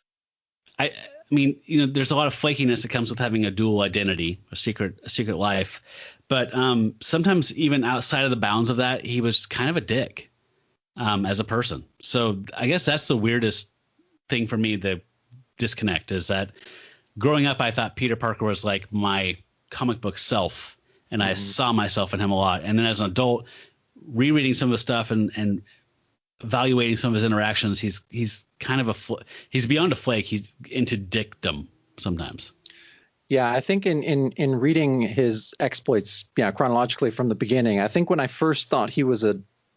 I mean, there's a lot of flakiness that comes with having a dual identity, a secret life. But sometimes even outside of the bounds of that, he was kind of a dick as a person. So I guess that's the weirdest thing for me, the disconnect, is that growing up, I thought Peter Parker was like my comic book self, and I saw myself in him a lot. And then as an adult, rereading some of the stuff and evaluating some of his interactions, he's kind of he's beyond a flake. He's into dickdom sometimes. Yeah, I think in reading his exploits, chronologically from the beginning, I think when I first thought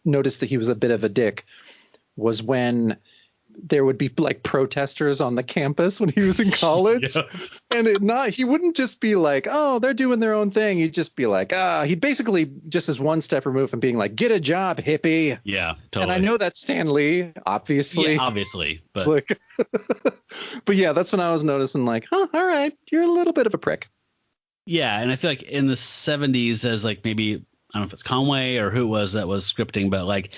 noticed that he was a bit of a dick was when there would be like protesters on the campus when he was in college. And he wouldn't just be like, oh, they're doing their own thing. He'd just be like, he'd basically just as one step removed from being like, get a job, hippie. Yeah, totally. And I know that's Stan Lee, obviously. Yeah, obviously. But like, but yeah, that's when I was noticing like, all right, you're a little bit of a prick. Yeah. And I feel like in the 70s, as like maybe, I don't know if it's Conway or who it was that was scripting, but like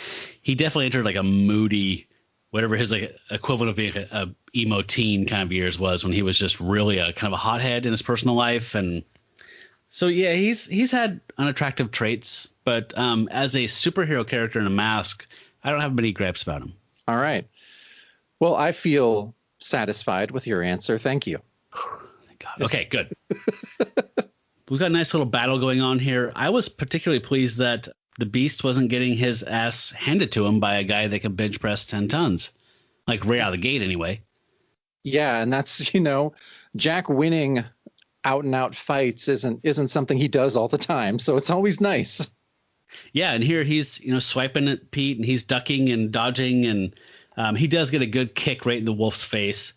he definitely entered like a moody, whatever his like equivalent of being a emo teen kind of years was, when he was just really a kind of a hothead in his personal life. And so, yeah, he's had unattractive traits, but as a superhero character in a mask, I don't have many gripes about him. All right. Well, I feel satisfied with your answer. Thank you. Thank God. Okay, good. We've got a nice little battle going on here. I was particularly pleased that the Beast wasn't getting his ass handed to him by a guy that can bench press 10 tons, like right out of the gate anyway. Yeah, and that's, Jack winning out and out fights isn't something he does all the time, so it's always nice. Yeah, and here he's, swiping at Pete, and he's ducking and dodging, and he does get a good kick right in the Wolf's face,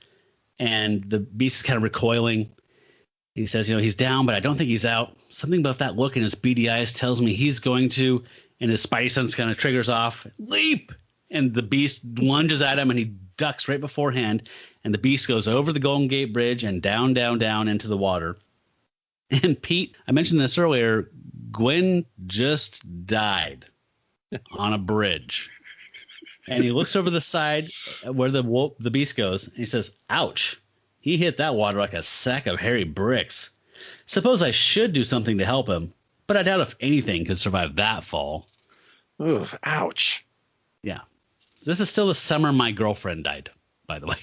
and the Beast is kind of recoiling. He says, he's down, but I don't think he's out. Something about that look in his beady eyes tells me he's going to, and his spidey sense kind of triggers off, leap! And the Beast lunges at him, and he ducks right beforehand, and the Beast goes over the Golden Gate Bridge and down, down, down into the water. And Pete, I mentioned this earlier, Gwen just died on a bridge. And he looks over the side where the Beast goes, and he says, ouch. He hit that water like a sack of hairy bricks. Suppose I should do something to help him, but I doubt if anything could survive that fall. Ooh, ouch. Yeah. So this is still the summer my girlfriend died, by the way.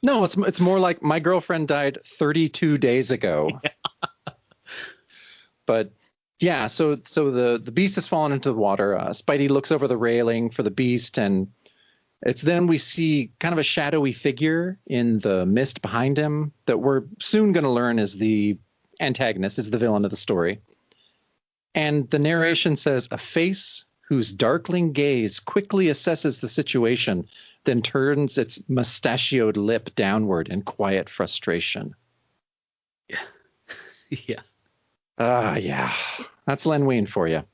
No, it's more like my girlfriend died 32 days ago. Yeah. But yeah, so the Beast has fallen into the water. Spidey looks over the railing for the Beast, and it's then we see kind of a shadowy figure in the mist behind him that we're soon going to learn is the antagonist, is the villain of the story. And the narration says, a face whose darkling gaze quickly assesses the situation, then turns its mustachioed lip downward in quiet frustration. Yeah. Yeah. That's Len Wein for you.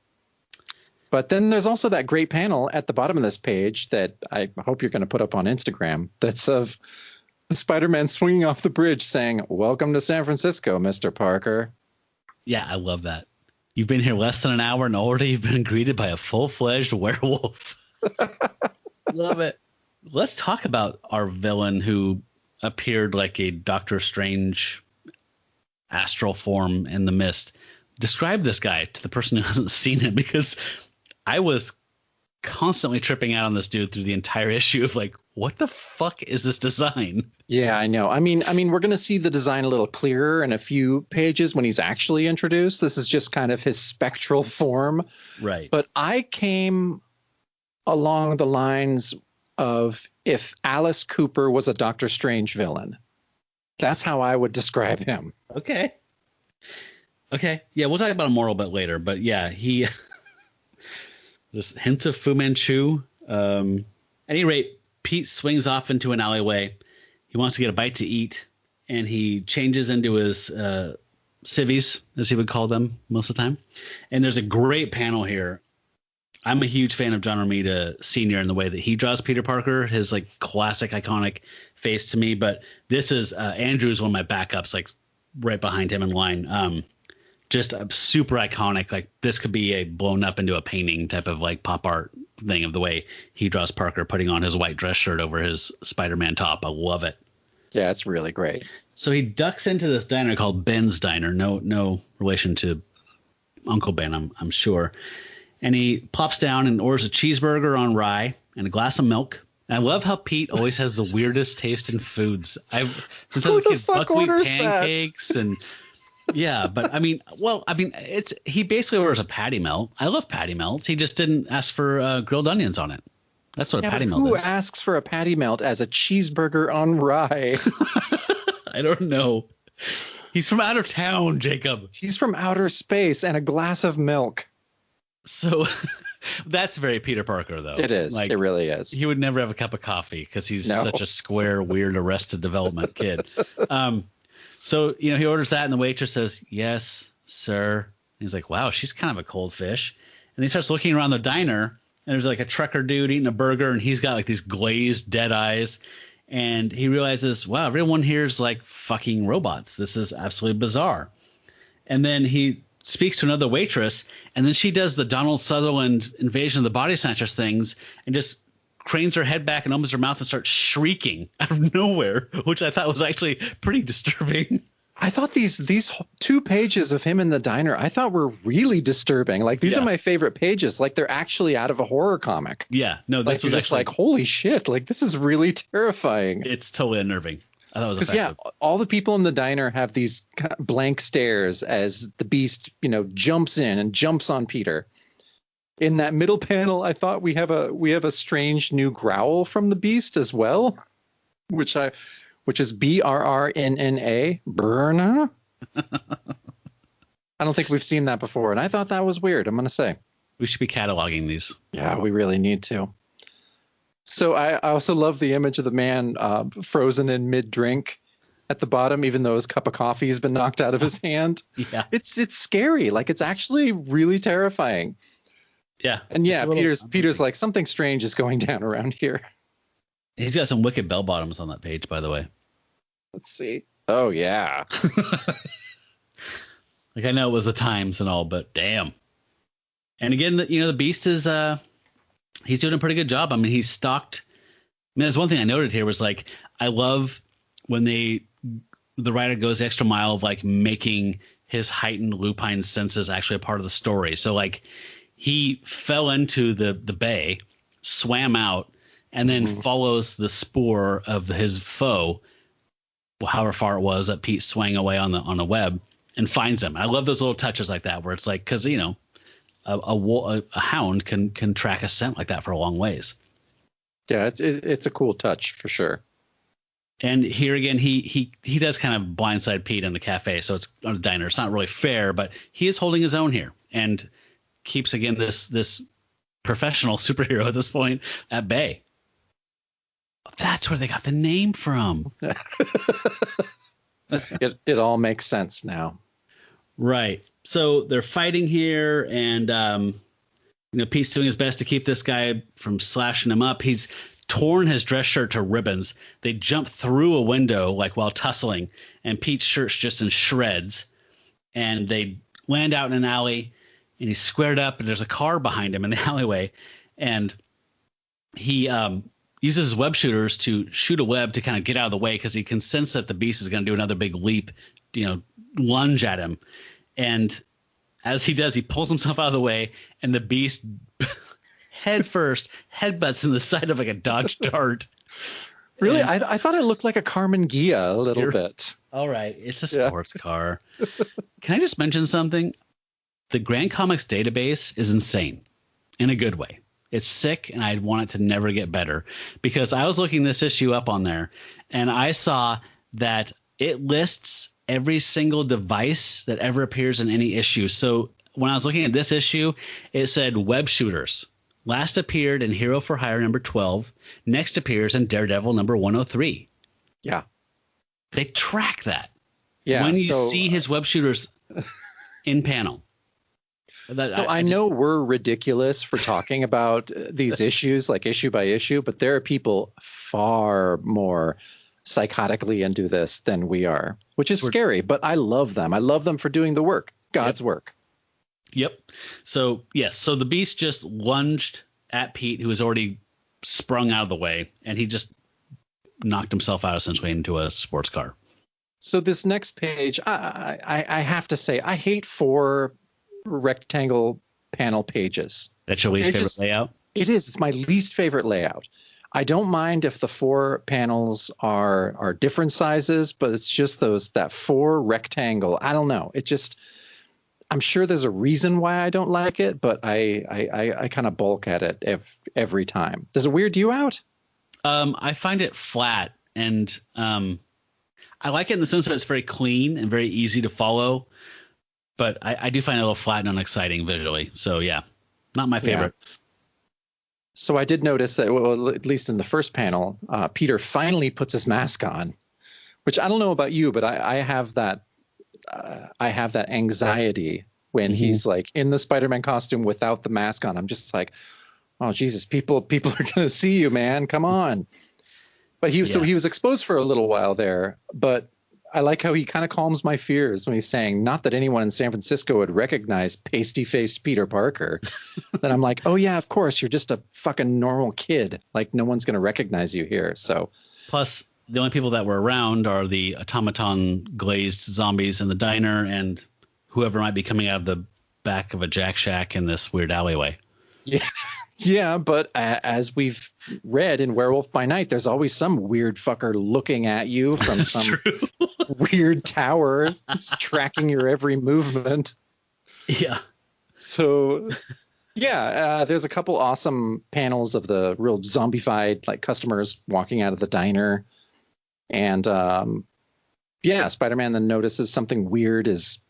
But then there's also that great panel at the bottom of this page that I hope you're going to put up on Instagram. That's of Spider-Man swinging off the bridge saying, welcome to San Francisco, Mr. Parker. Yeah, I love that. You've been here less than an hour and already you've been greeted by a full-fledged werewolf. Love it. Let's talk about our villain who appeared like a Doctor Strange astral form in the mist. Describe this guy to the person who hasn't seen him, because I was constantly tripping out on this dude through the entire issue of like, what the fuck is this design? Yeah, I know. I mean, we're going to see the design a little clearer in a few pages when he's actually introduced. This is just kind of his spectral form. Right. But I came along the lines of if Alice Cooper was a Doctor Strange villain. That's how I would describe him. Okay. Yeah, we'll talk about him more a bit later. But yeah, there's hints of Fu Manchu. At any rate, Pete swings off into an alleyway. He wants to get a bite to eat, and he changes into his civvies, as he would call them most of the time. And there's a great panel here. I'm a huge fan of John Romita Sr. in the way that he draws Peter Parker, his like classic iconic face to me. But this is Andrew's one of my backups, like right behind him in line. Just a super iconic, like this could be a blown up into a painting type of like pop art thing of the way he draws Parker putting on his white dress shirt over his Spider-Man top. I love it. Yeah, it's really great. So he ducks into this diner called Ben's Diner. No relation to Uncle Ben, I'm sure. And he plops down and orders a cheeseburger on rye and a glass of milk. And I love how Pete always has the weirdest taste in foods. Since I was a kid, buckwheat pancakes and yeah, but he basically orders a patty melt. I love patty melts. He just didn't ask for grilled onions on it. That's what a patty melt is. Who asks for a patty melt as a cheeseburger on rye? I don't know. He's from out of town, Jacob. He's from outer space and a glass of milk. So that's very Peter Parker, though. It is. Like, it really is. He would never have a cup of coffee because he's such a square, weird, Arrested Development kid. So, he orders that and the waitress says, "Yes, sir." And he's like, "Wow, she's kind of a cold fish." And he starts looking around the diner and there's like a trucker dude eating a burger and he's got like these glazed dead eyes. And he realizes, wow, everyone here is like fucking robots. This is absolutely bizarre. And then he speaks to another waitress and then she does the Donald Sutherland Invasion of the Body Snatchers things and just cranes her head back and opens her mouth and starts shrieking out of nowhere, which I thought was actually pretty disturbing. I thought these 2 pages of him in the diner, I thought were really disturbing. Like these are my favorite pages. Like they're actually out of a horror comic. Yeah, no, this was just like, holy shit. Like this is really terrifying. It's totally unnerving. I thought it was effective. Yeah, all the people in the diner have these blank stares as the Beast, jumps in and jumps on Peter. In that middle panel, I thought we have a strange new growl from the Beast as well, which is BRRNNA, Burna. I don't think we've seen that before, and I thought that was weird. I'm going to say we should be cataloging these. Yeah, we really need to. So I also love the image of the man frozen in mid-drink at the bottom, even though his cup of coffee has been knocked out of his hand. Yeah, it's scary. Like it's actually really terrifying. Yeah. And yeah, Peter's like, something strange is going down around here. He's got some wicked bell bottoms on that page, by the way. Let's see. Oh, yeah. Like, I know it was the times and all, but damn. And again, the Beast is, he's doing a pretty good job. I mean, he's stocked. I mean, there's one thing I noted here was like, I love when the writer goes the extra mile of like making his heightened lupine senses actually a part of the story. So like, he fell into the bay, swam out, and then follows the spoor of his foe, however far it was that Pete swung away on the web, and finds him. I love those little touches like that where it's like, because a hound can track a scent like that for a long ways. Yeah, it's a cool touch for sure. And here again, he does kind of blindside Pete in the cafe, so it's on a diner. It's not really fair, but he is holding his own here and keeps again this professional superhero at this point at bay. That's where they got the name from. It all makes sense now. Right. So they're fighting here, and Pete's doing his best to keep this guy from slashing him up. He's torn his dress shirt to ribbons. They jump through a window like while tussling, and Pete's shirt's just in shreds. And they land out in an alley, and he's squared up, and there's a car behind him in the alleyway, and he uses his web shooters to shoot a web to kind of get out of the way because he can sense that the Beast is going to do another big leap, lunge at him. And as he does, he pulls himself out of the way, and the Beast head first headbutts in the side of like a Dodge Dart. Really? I thought it looked like a Carmen Ghia a little bit. All right. It's a sports car. Can I just mention something? The Grand Comics database is insane in a good way. It's sick, and I want it to never get better because I was looking this issue up on there, and I saw that it lists every single device that ever appears in any issue. So when I was looking at this issue, it said web shooters. Last appeared in Hero for Hire number 12. Next appears in Daredevil number 103. Yeah. They track that. Yeah. When you see his web shooters in panel. I know we're ridiculous for talking about these issues like issue by issue, but there are people far more psychotically into this than we are, which is scary. But I love them. I love them for doing the work, God's work. Yep. So, yes. So the Beast just lunged at Pete, who was already sprung out of the way, and he just knocked himself out essentially into a sports car. So this next page, I have to say, I hate 4 rectangle panel pages. That's your least favorite layout? It is. It's my least favorite layout. I don't mind if the 4 panels are different sizes, but it's just that 4 rectangle. I don't know. It just, I'm sure there's a reason why I don't like it, but I kind of bulk at it every time. Does it weird you out? I find it flat, and I like it in the sense that it's very clean and very easy to follow. But I do find it a little flat and unexciting visually. So, yeah, not my favorite. Yeah. So I did notice that, well, at least in the first panel, Peter finally puts his mask on, which I don't know about you, but I have that anxiety when he's like in the Spider-Man costume without the mask on. I'm just like, oh, Jesus, people are going to see you, man. Come on. But so he was exposed for a little while there, but I like how he kind of calms my fears when he's saying, not that anyone in San Francisco would recognize pasty-faced Peter Parker. Then I'm like, oh, yeah, of course. You're just a fucking normal kid. Like, no one's going to recognize you here. So plus, the only people that were around are the automaton glazed zombies in the diner and whoever might be coming out of the back of a Jack Shack in this weird alleyway. Yeah. Yeah, but as we've read in Werewolf by Night, there's always some weird fucker looking at you from some weird tower. It's tracking your every movement. Yeah. So, yeah, there's a couple awesome panels of the real zombified like customers walking out of the diner. And, Spider-Man then notices something weird is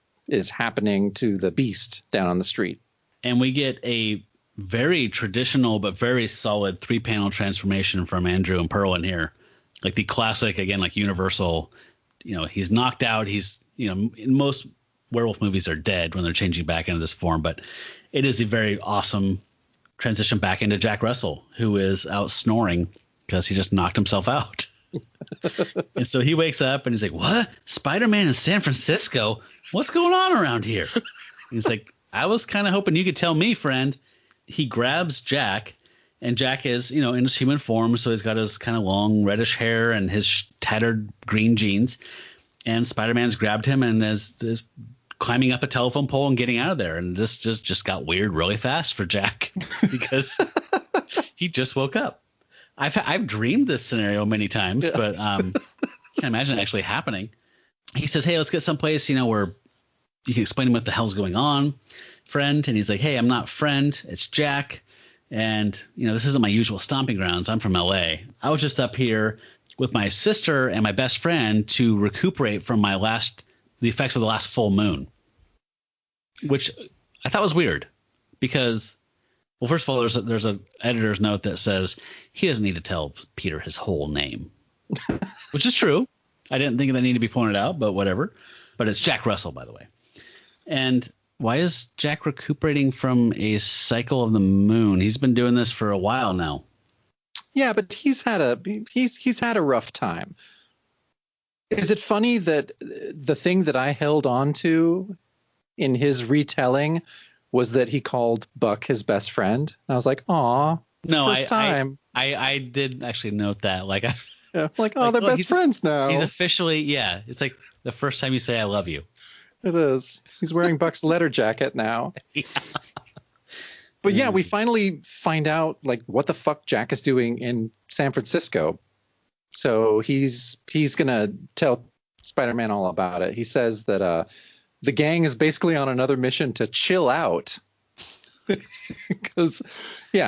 happening to the Beast down on the street. And we get a very traditional but very solid 3-panel transformation from Andrew and Pearl in here, like the classic, again, like Universal. He's knocked out. He's in most werewolf movies are dead when they're changing back into this form, but it is a very awesome transition back into Jack Russell, who is out snoring because he just knocked himself out. And so he wakes up and he's like, what? Spider-Man in San Francisco? What's going on around here? And he's like, I was kind of hoping you could tell me, friend. He grabs Jack, and Jack is, in his human form. So he's got his kind of long reddish hair and his tattered green jeans. And Spider-Man's grabbed him and is climbing up a telephone pole and getting out of there. And this just got weird really fast for Jack because he just woke up. I've dreamed this scenario many times, but can't imagine it actually happening. He says, hey, let's get someplace, where you can explain to him what the hell's going on, friend. And he's like, hey, I'm not friend. It's Jack. And, this isn't my usual stomping grounds. I'm from LA. I was just up here with my sister and my best friend to recuperate from the effects of the last full moon, which I thought was weird because, well, first of all, there's a editor's note that says he doesn't need to tell Peter his whole name, which is true. I didn't think that needed to be pointed out, but whatever. But it's Jack Russell, by the way. And why is Jack recuperating from a cycle of the moon? He's been doing this for a while now. Yeah, but he's had a rough time. Is it funny that the thing that I held on to in his retelling was that he called Buck his best friend? And I was like, aw, no, first time. I did actually note that. Like, they're best friends now. He's officially, it's like the first time you say I love you. It is. He's wearing Buck's letter jacket now. Yeah. But yeah, we finally find out like what the fuck Jack is doing in San Francisco. So he's gonna tell Spider-Man all about it. He says that the gang is basically on another mission to chill out. Because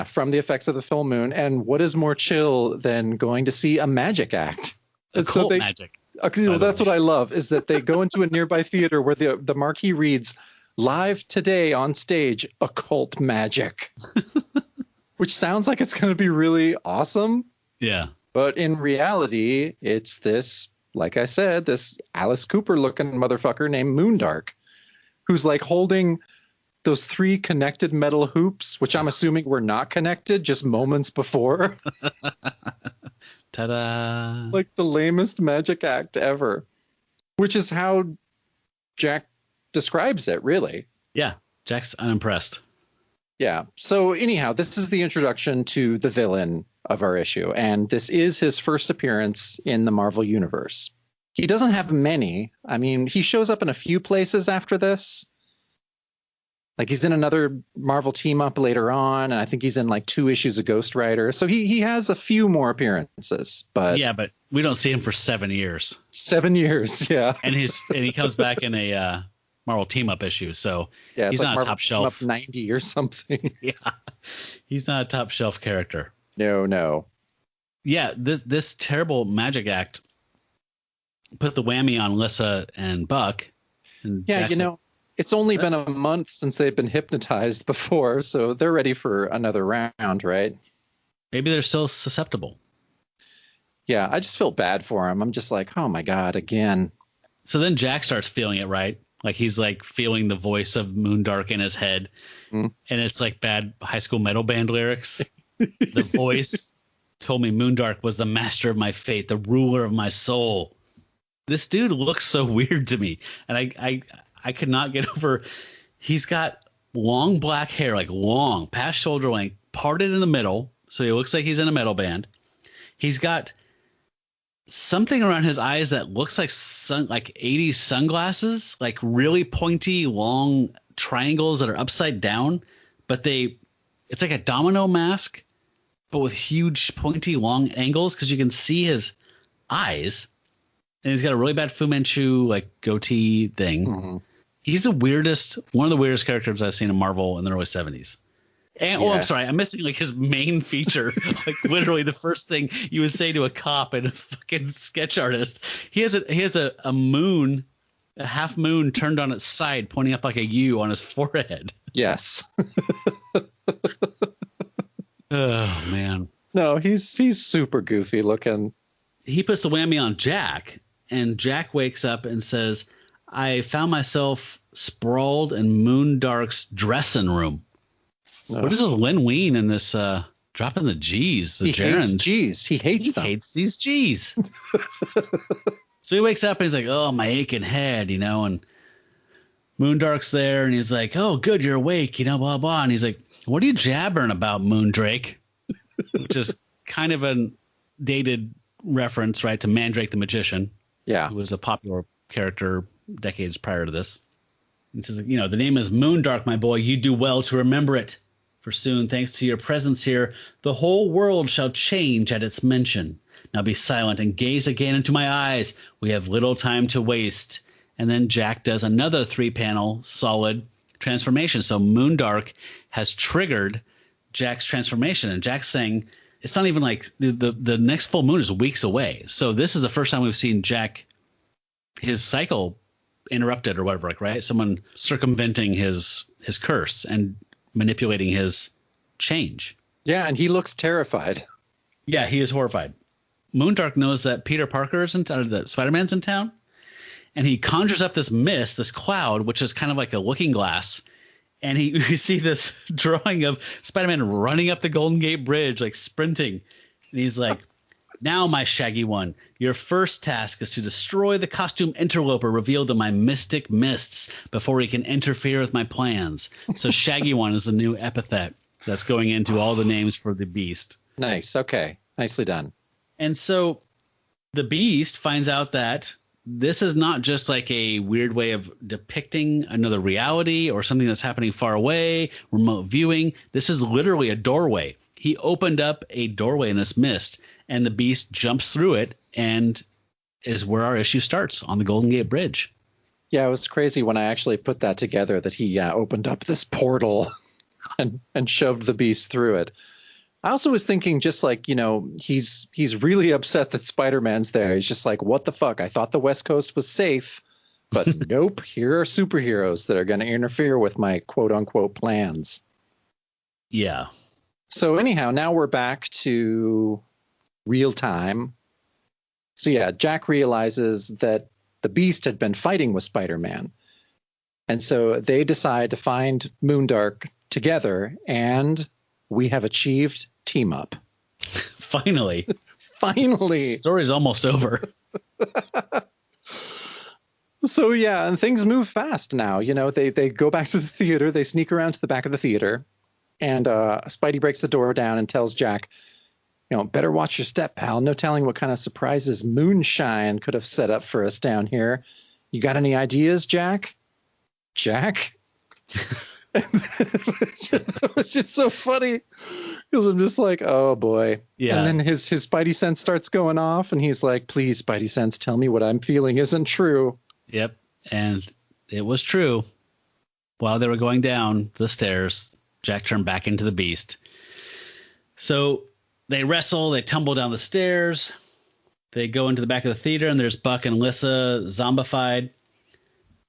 from the effects of the full moon. And what is more chill than going to see a magic act? Occult magic. Okay, well, that's what I love, is that they go into a nearby theater where the marquee reads, live today on stage, occult magic, which sounds like it's going to be really awesome. Yeah. But in reality, it's this like I said, this Alice Cooper looking motherfucker named Moondark, who's like holding those 3 connected metal hoops, which I'm assuming were not connected just moments before. Ta-da. Like the lamest magic act ever, which is how Jack describes it, really. Yeah, Jack's unimpressed. Yeah. So anyhow, this is the introduction to the villain of our issue, and this is his first appearance in the Marvel Universe. He doesn't have many. I mean, he shows up in a few places after this. Like he's in another Marvel team up later on, and I think he's in like 2 issues of Ghost Rider. So he has a few more appearances, but yeah, but we don't see him for 7 years. 7 years, yeah. And he comes back in a Marvel team up issue, so Yeah, he's like not Marvel a top shelf. Team Up 90 or something. Yeah, he's not a top shelf character. No. Yeah, this terrible magic act put the whammy on Lissa and Buck. And Yeah, Jack's like, it's only been a month since they've been hypnotized before, so they're ready for another round, right? maybe they're still susceptible. Yeah, I just feel bad for him. I'm just like, oh my God, again. So then Jack starts feeling it, right? Like he's like feeling the voice of Moondark in his head. Mm. And it's like bad high school metal band lyrics. The voice told me Moondark was the master of my fate, the ruler of my soul. This dude looks so weird to me. And I could not get over. He's got long black hair, like long, past shoulder length, parted in the middle. So he looks like he's in a metal band. He's got something around his eyes that looks like 80s sunglasses, like really pointy, long triangles that are upside down, but it's like a domino mask, but with huge pointy long angles because you can see his eyes. And he's got a really bad Fu Manchu like goatee thing. Mm-hmm. He's one of the weirdest characters I've seen in Marvel in the early 70s. And, Yeah. I'm sorry, I'm missing like his main feature, like literally the first thing you would say to a cop and a fucking sketch artist. He has a moon, a half moon turned on its side, pointing up like a U on his forehead. Yes. Oh man. No, he's super goofy looking. He puts the whammy on Jack, and Jack wakes up and says, "I found myself sprawled in Moondark's dressing room." No. What is with Lin Wein and this dropping the G's? The He hates gerund. G's. He hates them. Hates these G's. So he wakes up and he's like, "Oh, my aching head," and Moondark's there and he's like, "Oh, good, you're awake," blah blah. And he's like, "What are you jabbering about, Moondrake?" Which is kind of a dated reference, right, to Mandrake the Magician, Yeah. who was a popular character decades prior to this. He says, "The name is Moondark, my boy. You do well to remember it. For soon, thanks to your presence here, the whole world shall change at its mention. Now be silent and gaze again into my eyes. We have little time to waste." And then Jack does another 3-panel solid transformation. So Moondark has triggered Jack's transformation. And Jack's saying it's not even like the next full moon is weeks away. So this is the first time we've seen Jack, his cycle interrupted or whatever, right? Someone circumventing his curse and manipulating his change. Yeah, and he looks terrified. Yeah, he is horrified. Moondark knows that Peter Parker is in town, or that Spider-Man's in town, and he conjures up this mist, this cloud, which is kind of like a looking glass. And you see this drawing of Spider-Man running up the Golden Gate Bridge, like sprinting. And he's like, "Now, my Shaggy One, your first task is to destroy the costume interloper revealed in my mystic mists before he can interfere with my plans." So Shaggy One is the new epithet that's going into all the names for the Beast. Nice. Okay. Nicely done. And so the Beast finds out that this is not just like a weird way of depicting another reality or something that's happening far away, remote viewing. This is literally a doorway. He opened up a doorway in this mist, and the Beast jumps through it and is where our issue starts, on the Golden Gate Bridge. Yeah, it was crazy when I actually put that together, that he opened up this portal and shoved the Beast through it. I also was thinking, just like, he's really upset that Spider-Man's there. He's just like, what the fuck? I thought the West Coast was safe, but nope, here are superheroes that are going to interfere with my quote unquote plans. Yeah. So anyhow, now we're back to real time. So yeah, Jack realizes that the Beast had been fighting with Spider-Man. And so they decide to find Moondark together, and we have achieved team up. Finally. Finally. Story's almost over. So yeah, and things move fast now. You know, they go back to the theater, they sneak around to the back of the theater, and Spidey breaks the door down and tells Jack, you know, better watch your step, pal. No telling what kind of surprises Moonshine could have set up for us down here. You got any ideas, Jack? Jack? It was just so funny because I'm just like, oh boy. Yeah. And then his Spidey sense starts going off, and he's like, please, Spidey sense, tell me what I'm feeling isn't true. Yep. And it was true. While they were going down the stairs, Jack turned back into the Beast. So they wrestle, they tumble down the stairs, they go into the back of the theater, and there's Buck and Lissa zombified,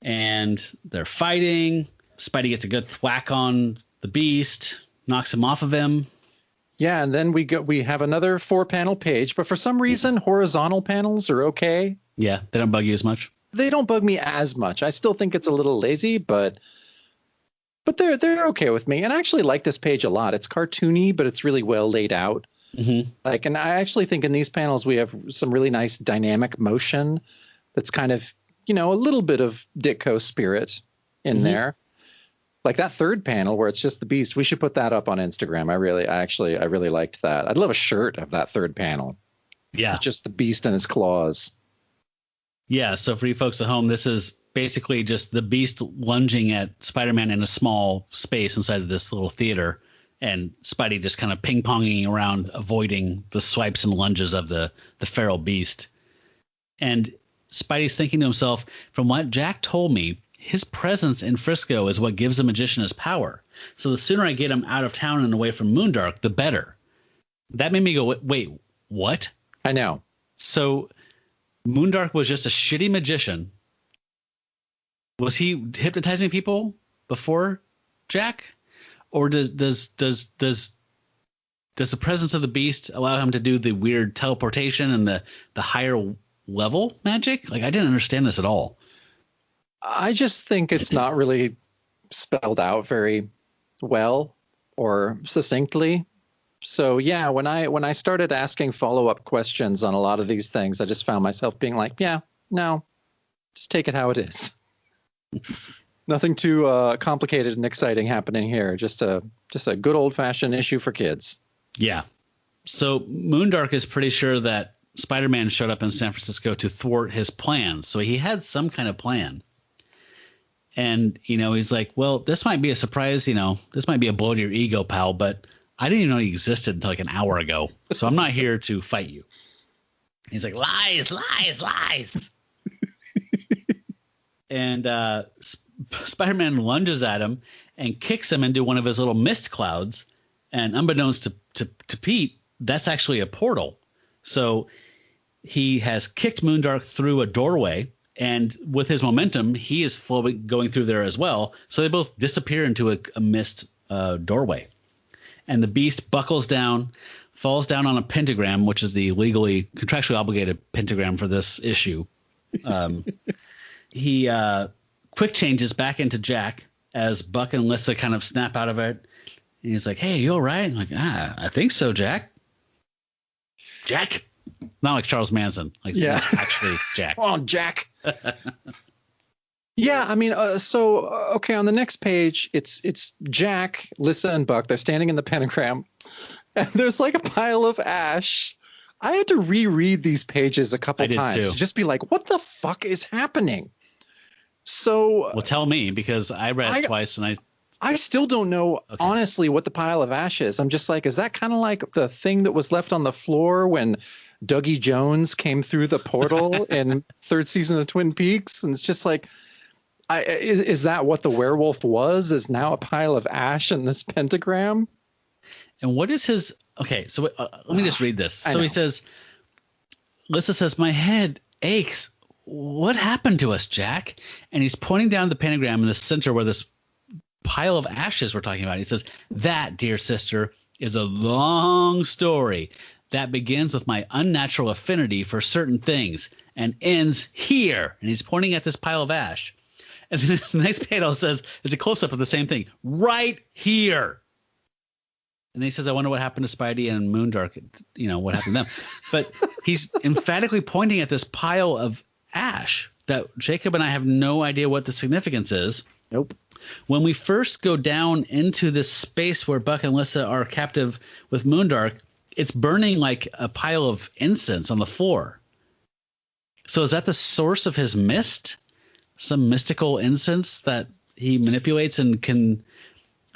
and they're fighting. Spidey gets a good thwack on the Beast, knocks him off of him. Yeah, and then we have another 4-panel page, but for some reason horizontal panels are okay. Yeah, they don't bug you as much. They don't bug me as much. I still think it's a little lazy, but they're okay with me. And I actually like this page a lot. It's cartoony, but it's really well laid out. Mm-hmm. Like, and I actually think in these panels we have some really nice dynamic motion that's kind of, you know, a little bit of Ditko spirit in there. Like that third panel where it's just the Beast. We should put that up on Instagram. I really liked that. I'd love a shirt of that third panel. Yeah. Just the Beast and his claws. Yeah. So for you folks at home, this is basically just the Beast lunging at Spider-Man in a small space inside of this little theater, and Spidey just kind of ping-ponging around, avoiding the swipes and lunges of the feral Beast. And Spidey's thinking to himself, from what Jack told me, his presence in Frisco is what gives the magician his power. So the sooner I get him out of town and away from Moondark, the better. That made me go, wait, what? I know. So Moondark was just a shitty magician. Was he hypnotizing people before Jack? Or does the presence of the Beast allow him to do the weird teleportation and the higher level magic? Like, I didn't understand this at all. I just think it's not really spelled out very well or succinctly. So yeah, when I started asking follow-up questions on a lot of these things, I just found myself being like, yeah, no, just take it how it is. Nothing too complicated and exciting happening here. Just a good old-fashioned issue for kids. Yeah. So Moondark is pretty sure that Spider-Man showed up in San Francisco to thwart his plans. So he had some kind of plan. And, you know, he's like, well, this might be a surprise, you know, this might be a blow to your ego, pal, but I didn't even know he existed until like an hour ago. So I'm not here to fight you. He's like, lies, lies, lies. And Spider-Man lunges at him and kicks him into one of his little mist clouds. And unbeknownst to Pete, that's actually a portal. So he has kicked Moondark through a doorway. And with his momentum, he is going through there as well. So they both disappear into a mist doorway. And the Beast buckles down, falls down on a pentagram, which is the legally, contractually obligated pentagram for this issue. He quick changes back into Jack as Buck and Lissa kind of snap out of it. And he's like, hey, you all right? I'm like, I think so, Jack. Jack? Not like Charles Manson. Like, yeah. Actually, Jack. Oh, Jack. Yeah, I mean, okay, on the next page, it's Jack, Lissa, and Buck. They're standing in the pentagram, and there's like a pile of ash. I had to reread these pages a couple times to just be like, what the fuck is happening? So, well, tell me, because I read it twice, and I still don't know, honestly, what the pile of ash is. I'm just like, is that kind of like the thing that was left on the floor when Dougie Jones came through the portal in third season of Twin Peaks? And it's just like, is that what the werewolf was? Is now a pile of ash in this pentagram? And what is his? Okay, so let me just read this. So he says, Lissa says, my head aches. What happened to us, Jack? And he's pointing down the pentagram in the center where this pile of ashes we're talking about. He says, that, dear sister, is a long story. that begins with my unnatural affinity for certain things and ends here. And he's pointing at this pile of ash. And then the next panel says, is a close-up of the same thing, right here. And then he says, I wonder what happened to Spidey and Moondark, what happened to them. But he's emphatically pointing at this pile of ash that Jacob and I have no idea what the significance is. Nope. When we first go down into this space where Buck and Lissa are captive with Moondark, it's burning like a pile of incense on the floor. So is that the source of his mist? Some mystical incense that he manipulates and can...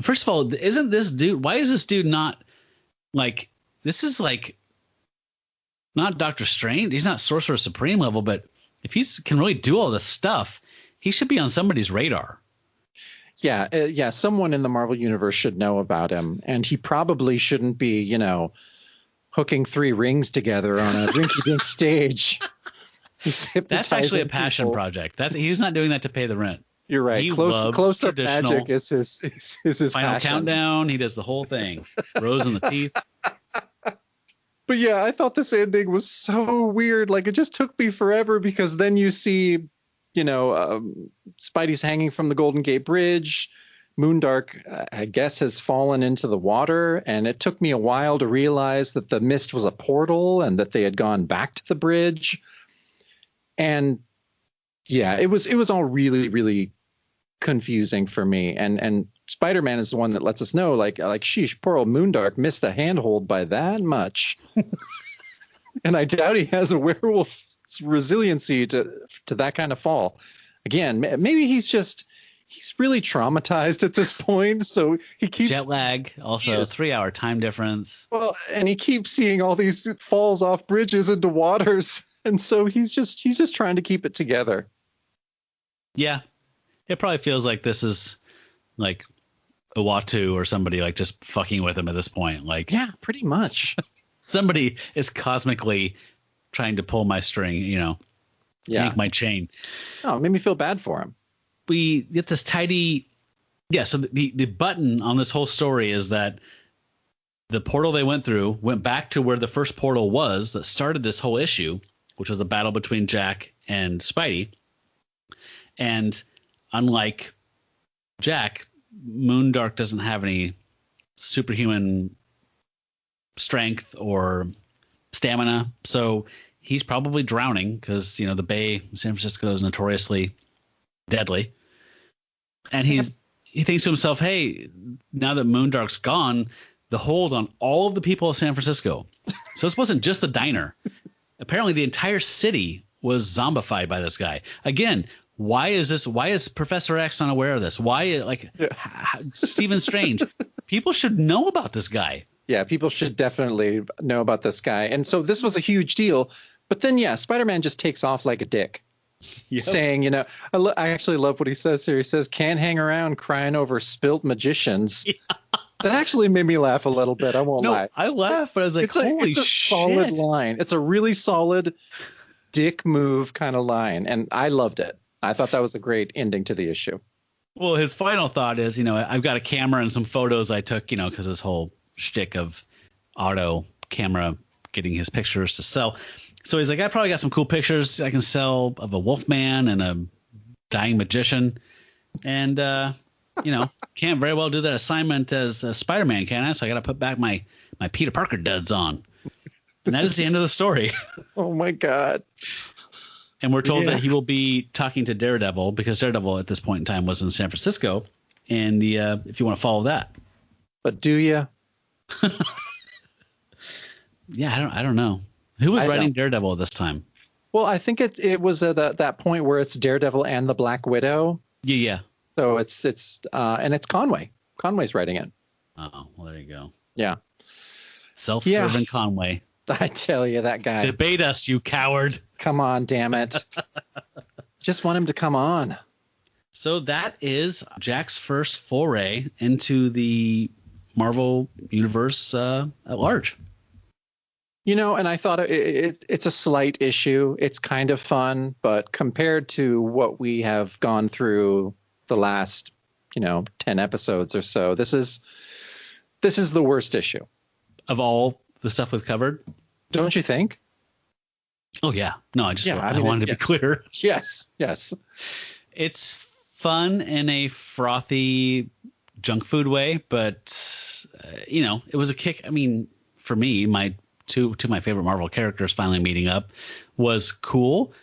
First of all, isn't this dude... Why is this dude not like... This is like... Not Doctor Strange. He's not Sorcerer Supreme level, but if he can really do all this stuff, he should be on somebody's radar. Yeah, someone in the Marvel Universe should know about him. And he probably shouldn't be, hooking 3 rings together on a rinky-dink stage. That's actually a passion project. He's not doing that to pay the rent. You're right. Close-up magic is his Final passion. Countdown. He does the whole thing. Rose in the teeth. But yeah, I thought this ending was so weird. Like, it just took me forever because then you see, Spidey's hanging from the Golden Gate Bridge. Moondark, I guess, has fallen into the water, and it took me a while to realize that the mist was a portal and that they had gone back to the bridge. And yeah, it was all really, really confusing for me. And Spider-Man is the one that lets us know, like sheesh, poor old Moondark missed the handhold by that much. And I doubt he has a werewolf's resiliency to that kind of fall. Again, maybe he's really traumatized at this point, so he keeps jet lag, also 3-hour time difference. Well, and he keeps seeing all these falls off bridges into waters, and so he's just trying to keep it together. Yeah, it probably feels like this is like Uatu or somebody like just fucking with him at this point. Like, yeah, pretty much. Somebody is cosmically trying to pull my string, yank my chain. Oh, it made me feel bad for him. We get this tidy. Yeah. So the button on this whole story is that the portal they went through went back to where the first portal was that started this whole issue, which was the battle between Jack and Spidey. And unlike Jack, Moondark doesn't have any superhuman strength or stamina. So he's probably drowning because, the Bay in San Francisco is notoriously deadly. And he thinks to himself, hey, now that Moondark's gone, the hold on all of the people of San Francisco. So this wasn't just the diner. Apparently the entire city was zombified by this guy. Again, why is Professor X unaware of this? Stephen Strange? People should know about this guy. Yeah, people should definitely know about this guy. And so this was a huge deal. But then, yeah, Spider-Man just takes off like a dick. Yep. Saying, I actually love what he says here. He says, can't hang around crying over spilt magicians. Yeah. That actually made me laugh a little bit. I won't lie. I laughed, but I was like, holy shit. It's a solid line. It's a really solid dick move kind of line. And I loved it. I thought that was a great ending to the issue. Well, his final thought is, I've got a camera and some photos I took, because this whole shtick of auto camera getting his pictures to sell. So he's like, I probably got some cool pictures I can sell of a Wolfman and a dying magician. And, can't very well do that assignment as Spider-Man, can I? So I got to put back my Peter Parker duds on. And that is the end of the story. Oh, my God. And we're told that he will be talking to Daredevil because Daredevil at this point in time was in San Francisco. And if you want to follow that. But do you? Yeah, I don't know. Who was writing Daredevil at this time? Well, I think it was at that point where it's Daredevil and the Black Widow. Yeah. So it's and it's Conway. Conway's writing it. Oh, well, there you go. Yeah. Self-serving Conway. I tell you, that guy. Debate us, you coward. Come on, damn it. Just want him to come on. So that is Jack's first foray into the Marvel Universe at large. And I thought it's a slight issue. It's kind of fun, but compared to what we have gone through the last, 10 episodes or so, this is the worst issue. Of all the stuff we've covered? Don't you think? Oh yeah. No, I wanted to be clear. Yes. It's fun in a frothy junk food way, but it was a kick. I mean, for me, my two my favorite Marvel characters finally meeting up was cool.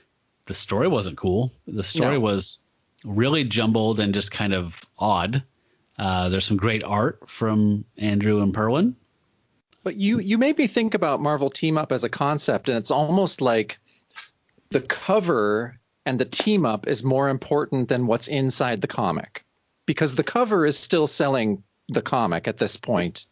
The story wasn't cool. The story was really jumbled and just kind of odd. There's some great art from Andrew and Perlin. But you made me think about Marvel Team Up as a concept, and it's almost like the cover and the team up is more important than what's inside the comic, because the cover is still selling the comic at this point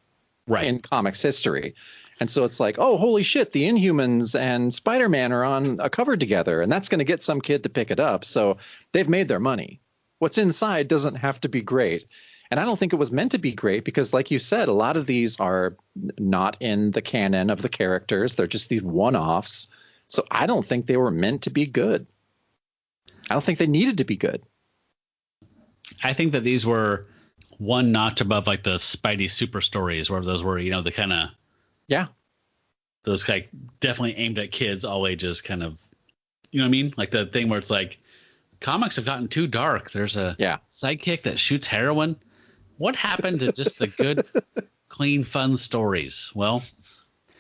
in comics history. And so it's like, oh, holy shit, the Inhumans and Spider-Man are on a cover together, and that's going to get some kid to pick it up. So they've made their money. What's inside doesn't have to be great. And I don't think it was meant to be great because, like you said, a lot of these are not in the canon of the characters. They're just these one-offs. So I don't think they were meant to be good. I don't think they needed to be good. I think that these were one notch above like the Spidey super stories, where those were, the kind of those like definitely aimed at kids, all ages, kind of, you know what I mean? Like the thing where it's like comics have gotten too dark. There's a sidekick that shoots heroin. What happened to just the good, clean, fun stories? Well,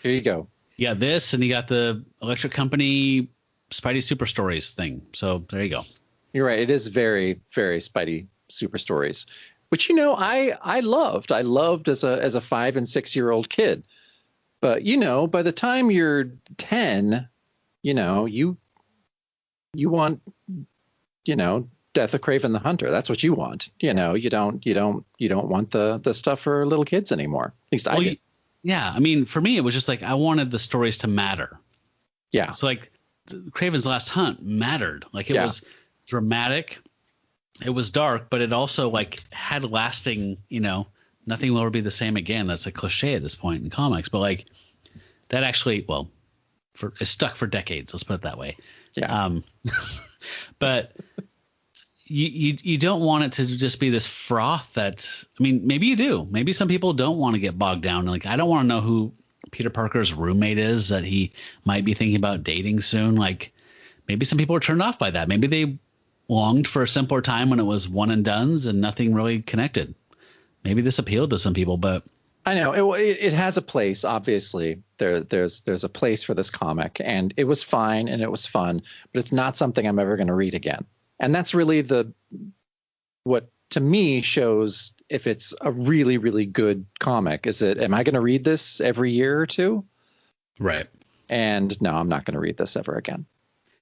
here you go. Yeah, this, and you got the Electric Company Spidey super stories thing. So there you go. You're right. It is very, very Spidey super stories, which, I loved. I loved as a 5 and 6 year old kid. But, by the time you're 10, you want, Death of Kraven the Hunter. That's what you want. You don't want the stuff for little kids anymore. At least I did. Yeah. I mean, for me, it was just like I wanted the stories to matter. Yeah. So like Kraven's Last Hunt mattered. Like it was dramatic. It was dark, but it also like had lasting, nothing will ever be the same again. That's a cliche at this point in comics, but like that actually, it's stuck for decades. Let's put it that way. Yeah. But you don't want it to just be this froth that, I mean, maybe you do. Maybe some people don't want to get bogged down. Like, I don't want to know who Peter Parker's roommate is that he might be thinking about dating soon. Like, maybe some people are turned off by that. Maybe they longed for a simpler time when it was one and dones and nothing really connected. Maybe this appealed to some people, but I know it has a place. Obviously, there's a place for this comic, and it was fine and it was fun, but it's not something I'm ever going to read again. And that's really what to me shows if it's a really, really good comic. Am I going to read this every year or two? Right. And no, I'm not going to read this ever again.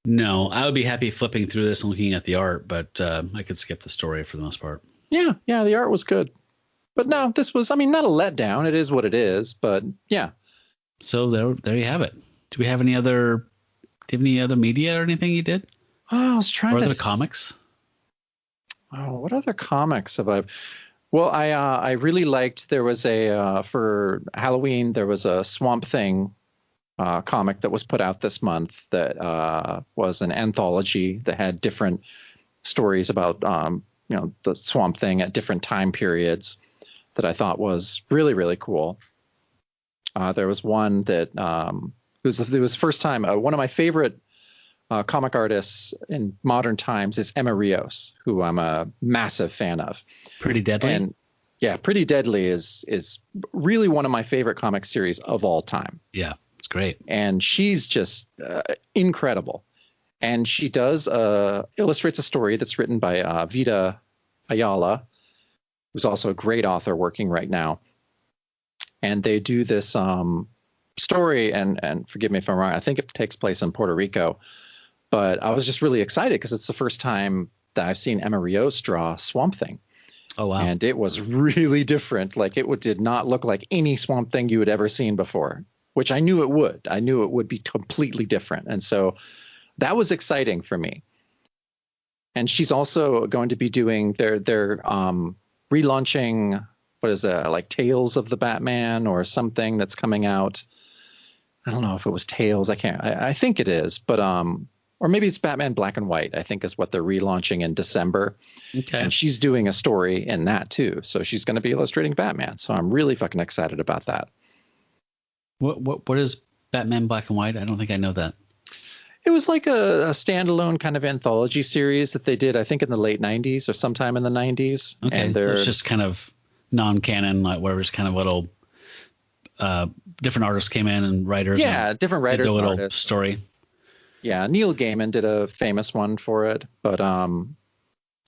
No, I would be happy flipping through this and looking at the art, but I could skip the story for the most part. Yeah, the art was good. But no, this was, not a letdown. It is what it is, but yeah. So there you have it. Do we have any other media or anything you did? Oh, I was trying to. Or other comics? Oh, what other comics have I? Well, I really liked. There was for Halloween there was a Swamp Thing comic that was put out this month that was an anthology that had different stories about the Swamp Thing at different time periods that I thought was really, really cool. There was one that it was the first time one of my favorite comic artists in modern times is Emma Rios, who I'm a massive fan of. Pretty Deadly. And yeah, Pretty Deadly is really one of my favorite comic series of all time. Yeah, it's great. And she's just incredible. And she does illustrates a story that's written by Vita Ayala, who's also a great author working right now. And they do this story, and forgive me if I'm wrong, I think it takes place in Puerto Rico. But I was just really excited because it's the first time that I've seen Emma Rios draw Swamp Thing. Oh, wow. And it was really different. Like it did not look like any Swamp Thing you had ever seen before, which I knew it would. I knew it would be completely different. And so that was exciting for me. And she's also going to be doing they're relaunching, what is that, like Tales of the Batman or something that's coming out. I don't know if it was Tales. I think it is, but or maybe it's Batman Black and White, I think is what they're relaunching in December. Okay. And she's doing a story in that too. So she's going to be illustrating Batman. So I'm really fucking excited about that. What is Batman Black and White? I don't think I know that. It was like a standalone kind of anthology series that they did, I think, in the late 90s or sometime in the 90s. Okay, and so it's just kind of non-canon, like where it's kind of little different artists came in and writers. Yeah, different writers did the and little artists. story. Yeah, Neil Gaiman did a famous one for it, but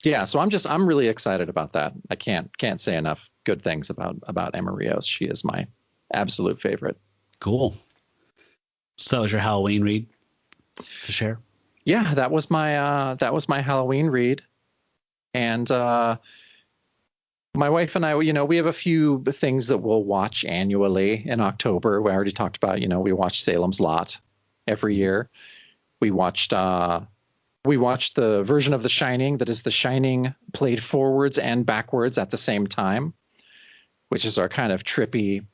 yeah. So I'm really excited about that. I can't say enough good things about Emma Rios. She is my absolute favorite. Cool. So that was your Halloween read to share? Yeah, that was my Halloween read, and my wife and I, we have a few things that we'll watch annually in October. We already talked about, we watch Salem's Lot every year. We watched the version of The Shining that is The Shining played forwards and backwards at the same time, which is our kind of trippy,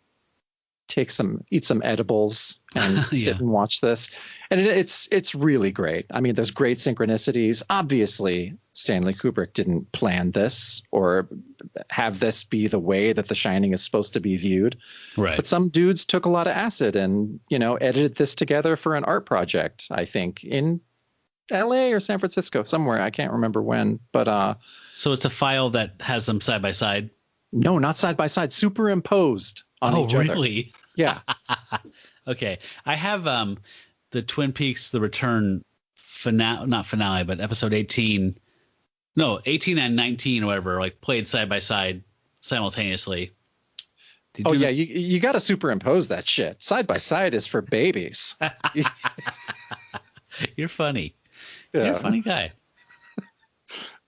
eat some edibles and sit and watch this. And it's really great. I mean, there's great synchronicities. Obviously, Stanley Kubrick didn't plan this or have this be the way that The Shining is supposed to be viewed. Right. But some dudes took a lot of acid and, edited this together for an art project, I think, in LA or San Francisco, somewhere. I can't remember when. But so it's a file that has them side by side? No, not side by side, superimposed on each other. Oh, really? Yeah. Okay. I have the Twin Peaks The Return not finale, but episode 18. No, 18 and 19 or whatever, like played side by side simultaneously. Oh yeah, you got to superimpose that shit. Side by side is for babies. You're funny. Yeah. You're a funny guy.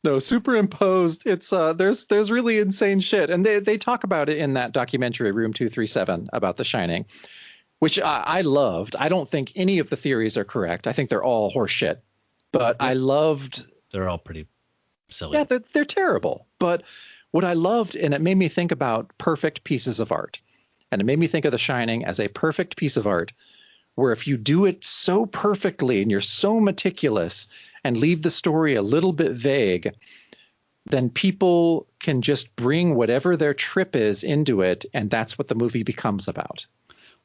No, superimposed. It's there's really insane shit, and they talk about it in that documentary Room 237 about The Shining, which I loved. I don't think any of the theories are correct. I think they're all horseshit, but I loved. They're all pretty silly. Yeah, they're terrible. But what I loved, and it made me think about perfect pieces of art, and it made me think of The Shining as a perfect piece of art, where if you do it so perfectly and you're so meticulous and leave the story a little bit vague, then people can just bring whatever their trip is into it, and that's what the movie becomes about.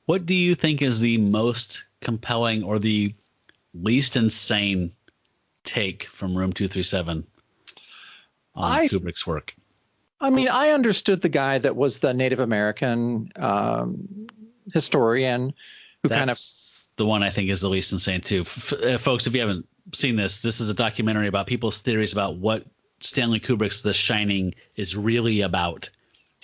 What do you think is the most compelling or the least insane take from Room 237 on Kubrick's work? I mean, I understood the guy that was the Native American historian who That's the one I think is the least insane too. Folks, if you haven't seen this is a documentary about people's theories about what Stanley Kubrick's The Shining is really about.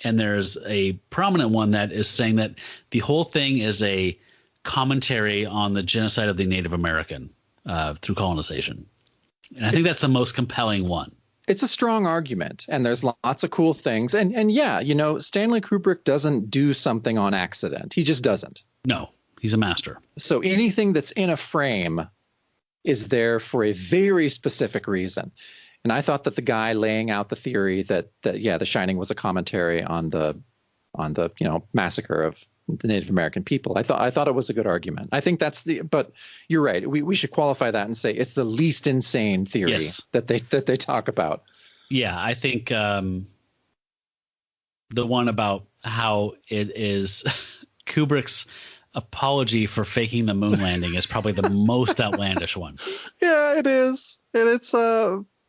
And there's a prominent one that is saying that the whole thing is a commentary on the genocide of the Native American through colonization. And I think that's the most compelling one. It's a strong argument, and there's lots of cool things. And yeah, Stanley Kubrick doesn't do something on accident. He just doesn't. No, he's a master. So anything that's in a frame is there for a very specific reason. And I thought that the guy laying out the theory that The Shining was a commentary on the massacre of the Native American people, I thought it was a good argument. I think but you're right. We should qualify that and say it's the least insane theory that they talk about. Yeah, I think the one about how it is Kubrick's apology for faking the moon landing is probably the most outlandish one. Yeah, it is. And it's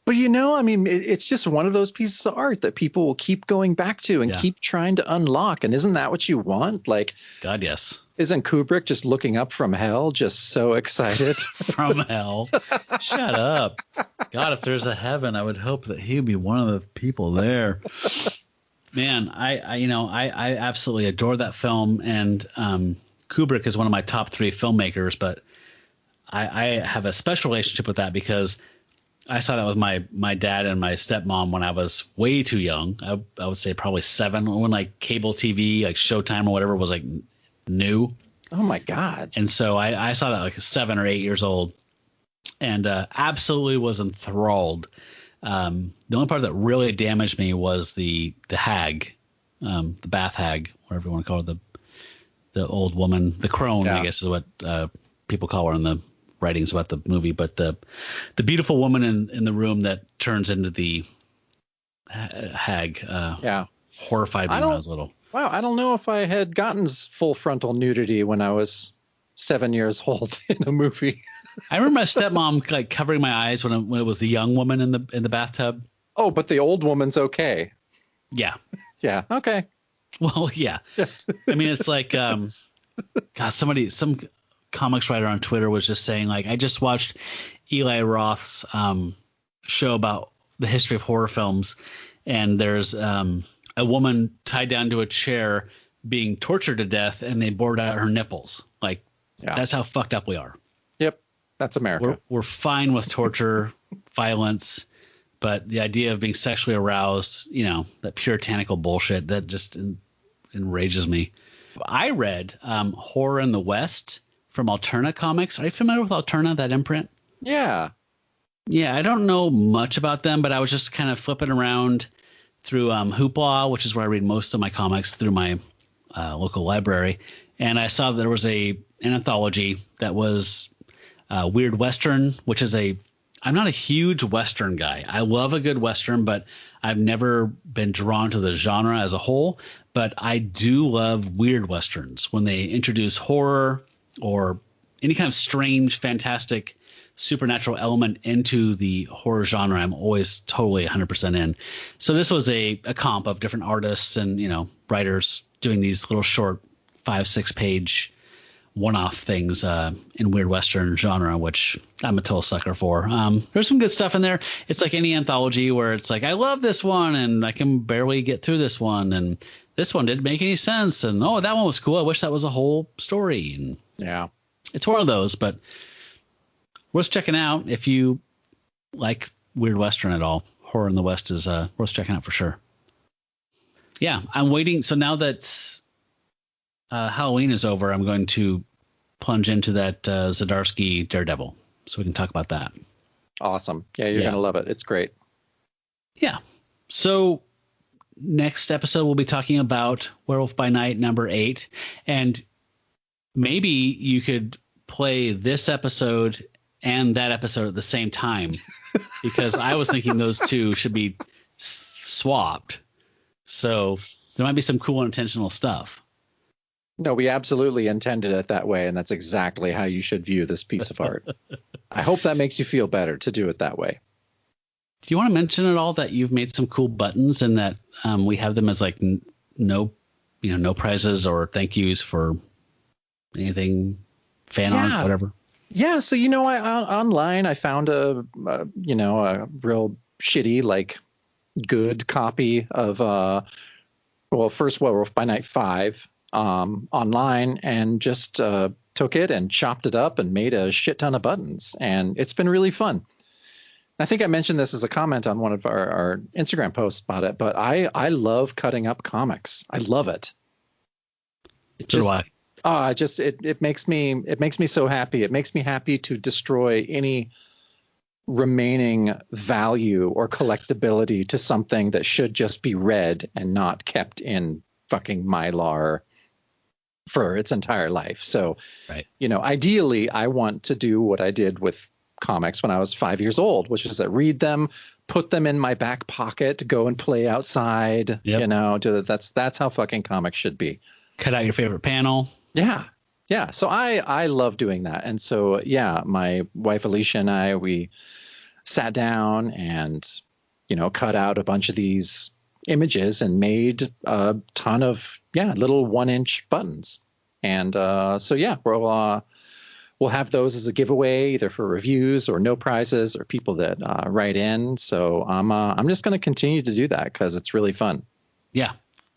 but I mean, it's just one of those pieces of art that people will keep going back to and keep trying to unlock. And isn't that what you want? Like, God, yes. Isn't Kubrick just looking up from hell, just so excited? From hell? Shut up. God, if there's a heaven, I would hope that he would be one of the people there. Man, I absolutely adore that film. And Kubrick is one of my top 3 filmmakers, but I have a special relationship with that because I saw that with my dad and my stepmom when I was way too young. I would say probably 7, when like cable TV, like Showtime or whatever was like new. Oh my God. And so I saw that like 7 or 8 years old and absolutely was enthralled. The only part that really damaged me was the hag, the bath hag, whatever you want to call her, the old woman, the crone, I guess is what people call her in the writings about the movie, but the beautiful woman in the room that turns into the hag horrified me when I was little. Wow, I don't know if I had gotten full frontal nudity when I was 7 years old in a movie. I remember my stepmom like covering my eyes when it was the young woman in the bathtub. Oh, but the old woman's okay. Yeah. Yeah. Okay. Well, yeah. I mean, it's like, God, some comics writer on Twitter was just saying, like, I just watched Eli Roth's show about the history of horror films, and there's a woman tied down to a chair being tortured to death, and they bored out her nipples. Like, that's how fucked up we are. Yep. That's America. We're fine with torture, violence, but the idea of being sexually aroused, that puritanical bullshit, that just enrages me. I read Horror in the West from Alterna Comics. Are you familiar with Alterna, that imprint? Yeah. Yeah, I don't know much about them, but I was just kind of flipping around through Hoopla, which is where I read most of my comics through my local library, and I saw that there was an anthology that was Weird Western, which is I'm not a huge Western guy. I love a good Western, but I've never been drawn to the genre as a whole. But I do love weird Westerns when they introduce horror or any kind of strange, fantastic, supernatural element into the horror genre. I'm always totally 100% in. So this was a comp of different artists and, writers doing these little short 5-6 page one-off things in weird Western genre, which I'm a total sucker for. There's some good stuff in there. It's like any anthology where it's like, I love this one and I can barely get through this one, and this one didn't make any sense, and oh, that one was cool. I wish that was a whole story. And yeah, it's one of those, but worth checking out if you like weird Western at all. Horror in the West is worth checking out for sure. Yeah, I'm waiting. So now that Halloween is over, I'm going to plunge into that Zdarsky Daredevil, so we can talk about that. Awesome. Yeah, you're going to love it. It's great. Yeah. So next episode, we'll be talking about Werewolf by Night number 8. And maybe you could play this episode and that episode at the same time, because I was thinking those two should be swapped. So there might be some cool intentional stuff. No, we absolutely intended it that way, and that's exactly how you should view this piece of art. I hope that makes you feel better to do it that way. Do you want to mention at all that you've made some cool buttons and that we have them as like no prizes or thank yous for anything, fan art, whatever? Yeah, so online I found a real shitty, like, good copy of first Werewolf by Night 5 online, and just took it and chopped it up and made a shit ton of buttons, and it's been really fun. I think I mentioned this as a comment on one of our Instagram posts about it, but I love cutting up comics. I love it. So do I. It makes me so happy. It makes me happy to destroy any remaining value or collectability to something that should just be read and not kept in fucking Mylar for its entire life. So, right. Ideally I want to do what I did with comics when I was 5 years old, which is that read them, put them in my back pocket, go and play outside. Yep. That's how fucking comics should be. Cut out your favorite panel. Yeah. So I love doing that. And so, my wife Alicia and I, we sat down and, cut out a bunch of these images and made a ton of, little 1-inch buttons. And we'll have those as a giveaway, either for reviews or no prizes or people that write in. So I'm just going to continue to do that because it's really fun. Yeah,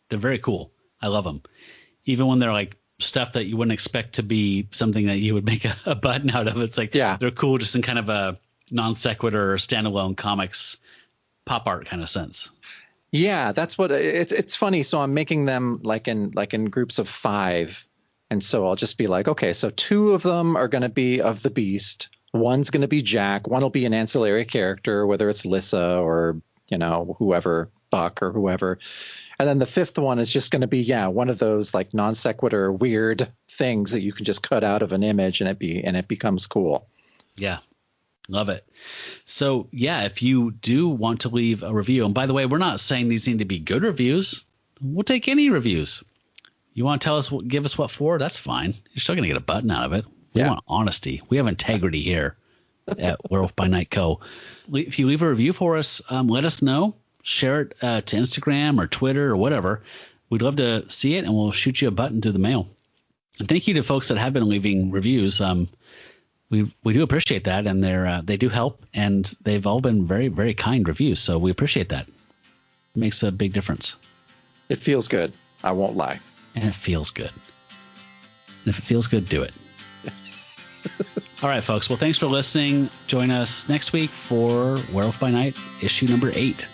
they're very cool. I love them. Even when they're like stuff that you wouldn't expect to be something that you would make a button out of. It's like, they're cool just in kind of a non sequitur or standalone comics pop art kind of sense. Yeah, that's what it's funny. So I'm making them like in groups of 5. And so I'll just be like, okay, so 2 of them are going to be of the Beast. One's going to be Jack. One will be an ancillary character, whether it's Lissa or, whoever, Buck or whoever. And then the 5th one is just going to be, one of those like non sequitur weird things that you can just cut out of an image and it becomes cool. Yeah. Love it. So, if you do want to leave a review, and by the way, we're not saying these need to be good reviews. We'll take any reviews. You want to tell us, give us what for? That's fine. You're still going to get a button out of it. We Yeah. want honesty. We have integrity here at Werewolf by Night Co. If you leave a review for us, let us know. Share it to Instagram or Twitter or whatever. We'd love to see it, and we'll shoot you a button through the mail. And thank you to folks that have been leaving reviews. We do appreciate that, and they do help, and they've all been very, very kind reviews. So we appreciate that. It makes a big difference. It feels good. I won't lie. And it feels good. And if it feels good, do it. All right, folks. Well, thanks for listening. Join us next week for Werewolf by Night, issue number 8.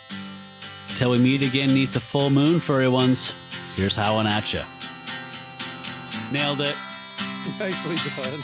Until we meet again neath the full moon, furry ones, here's howling at you. Nailed it. Nicely done.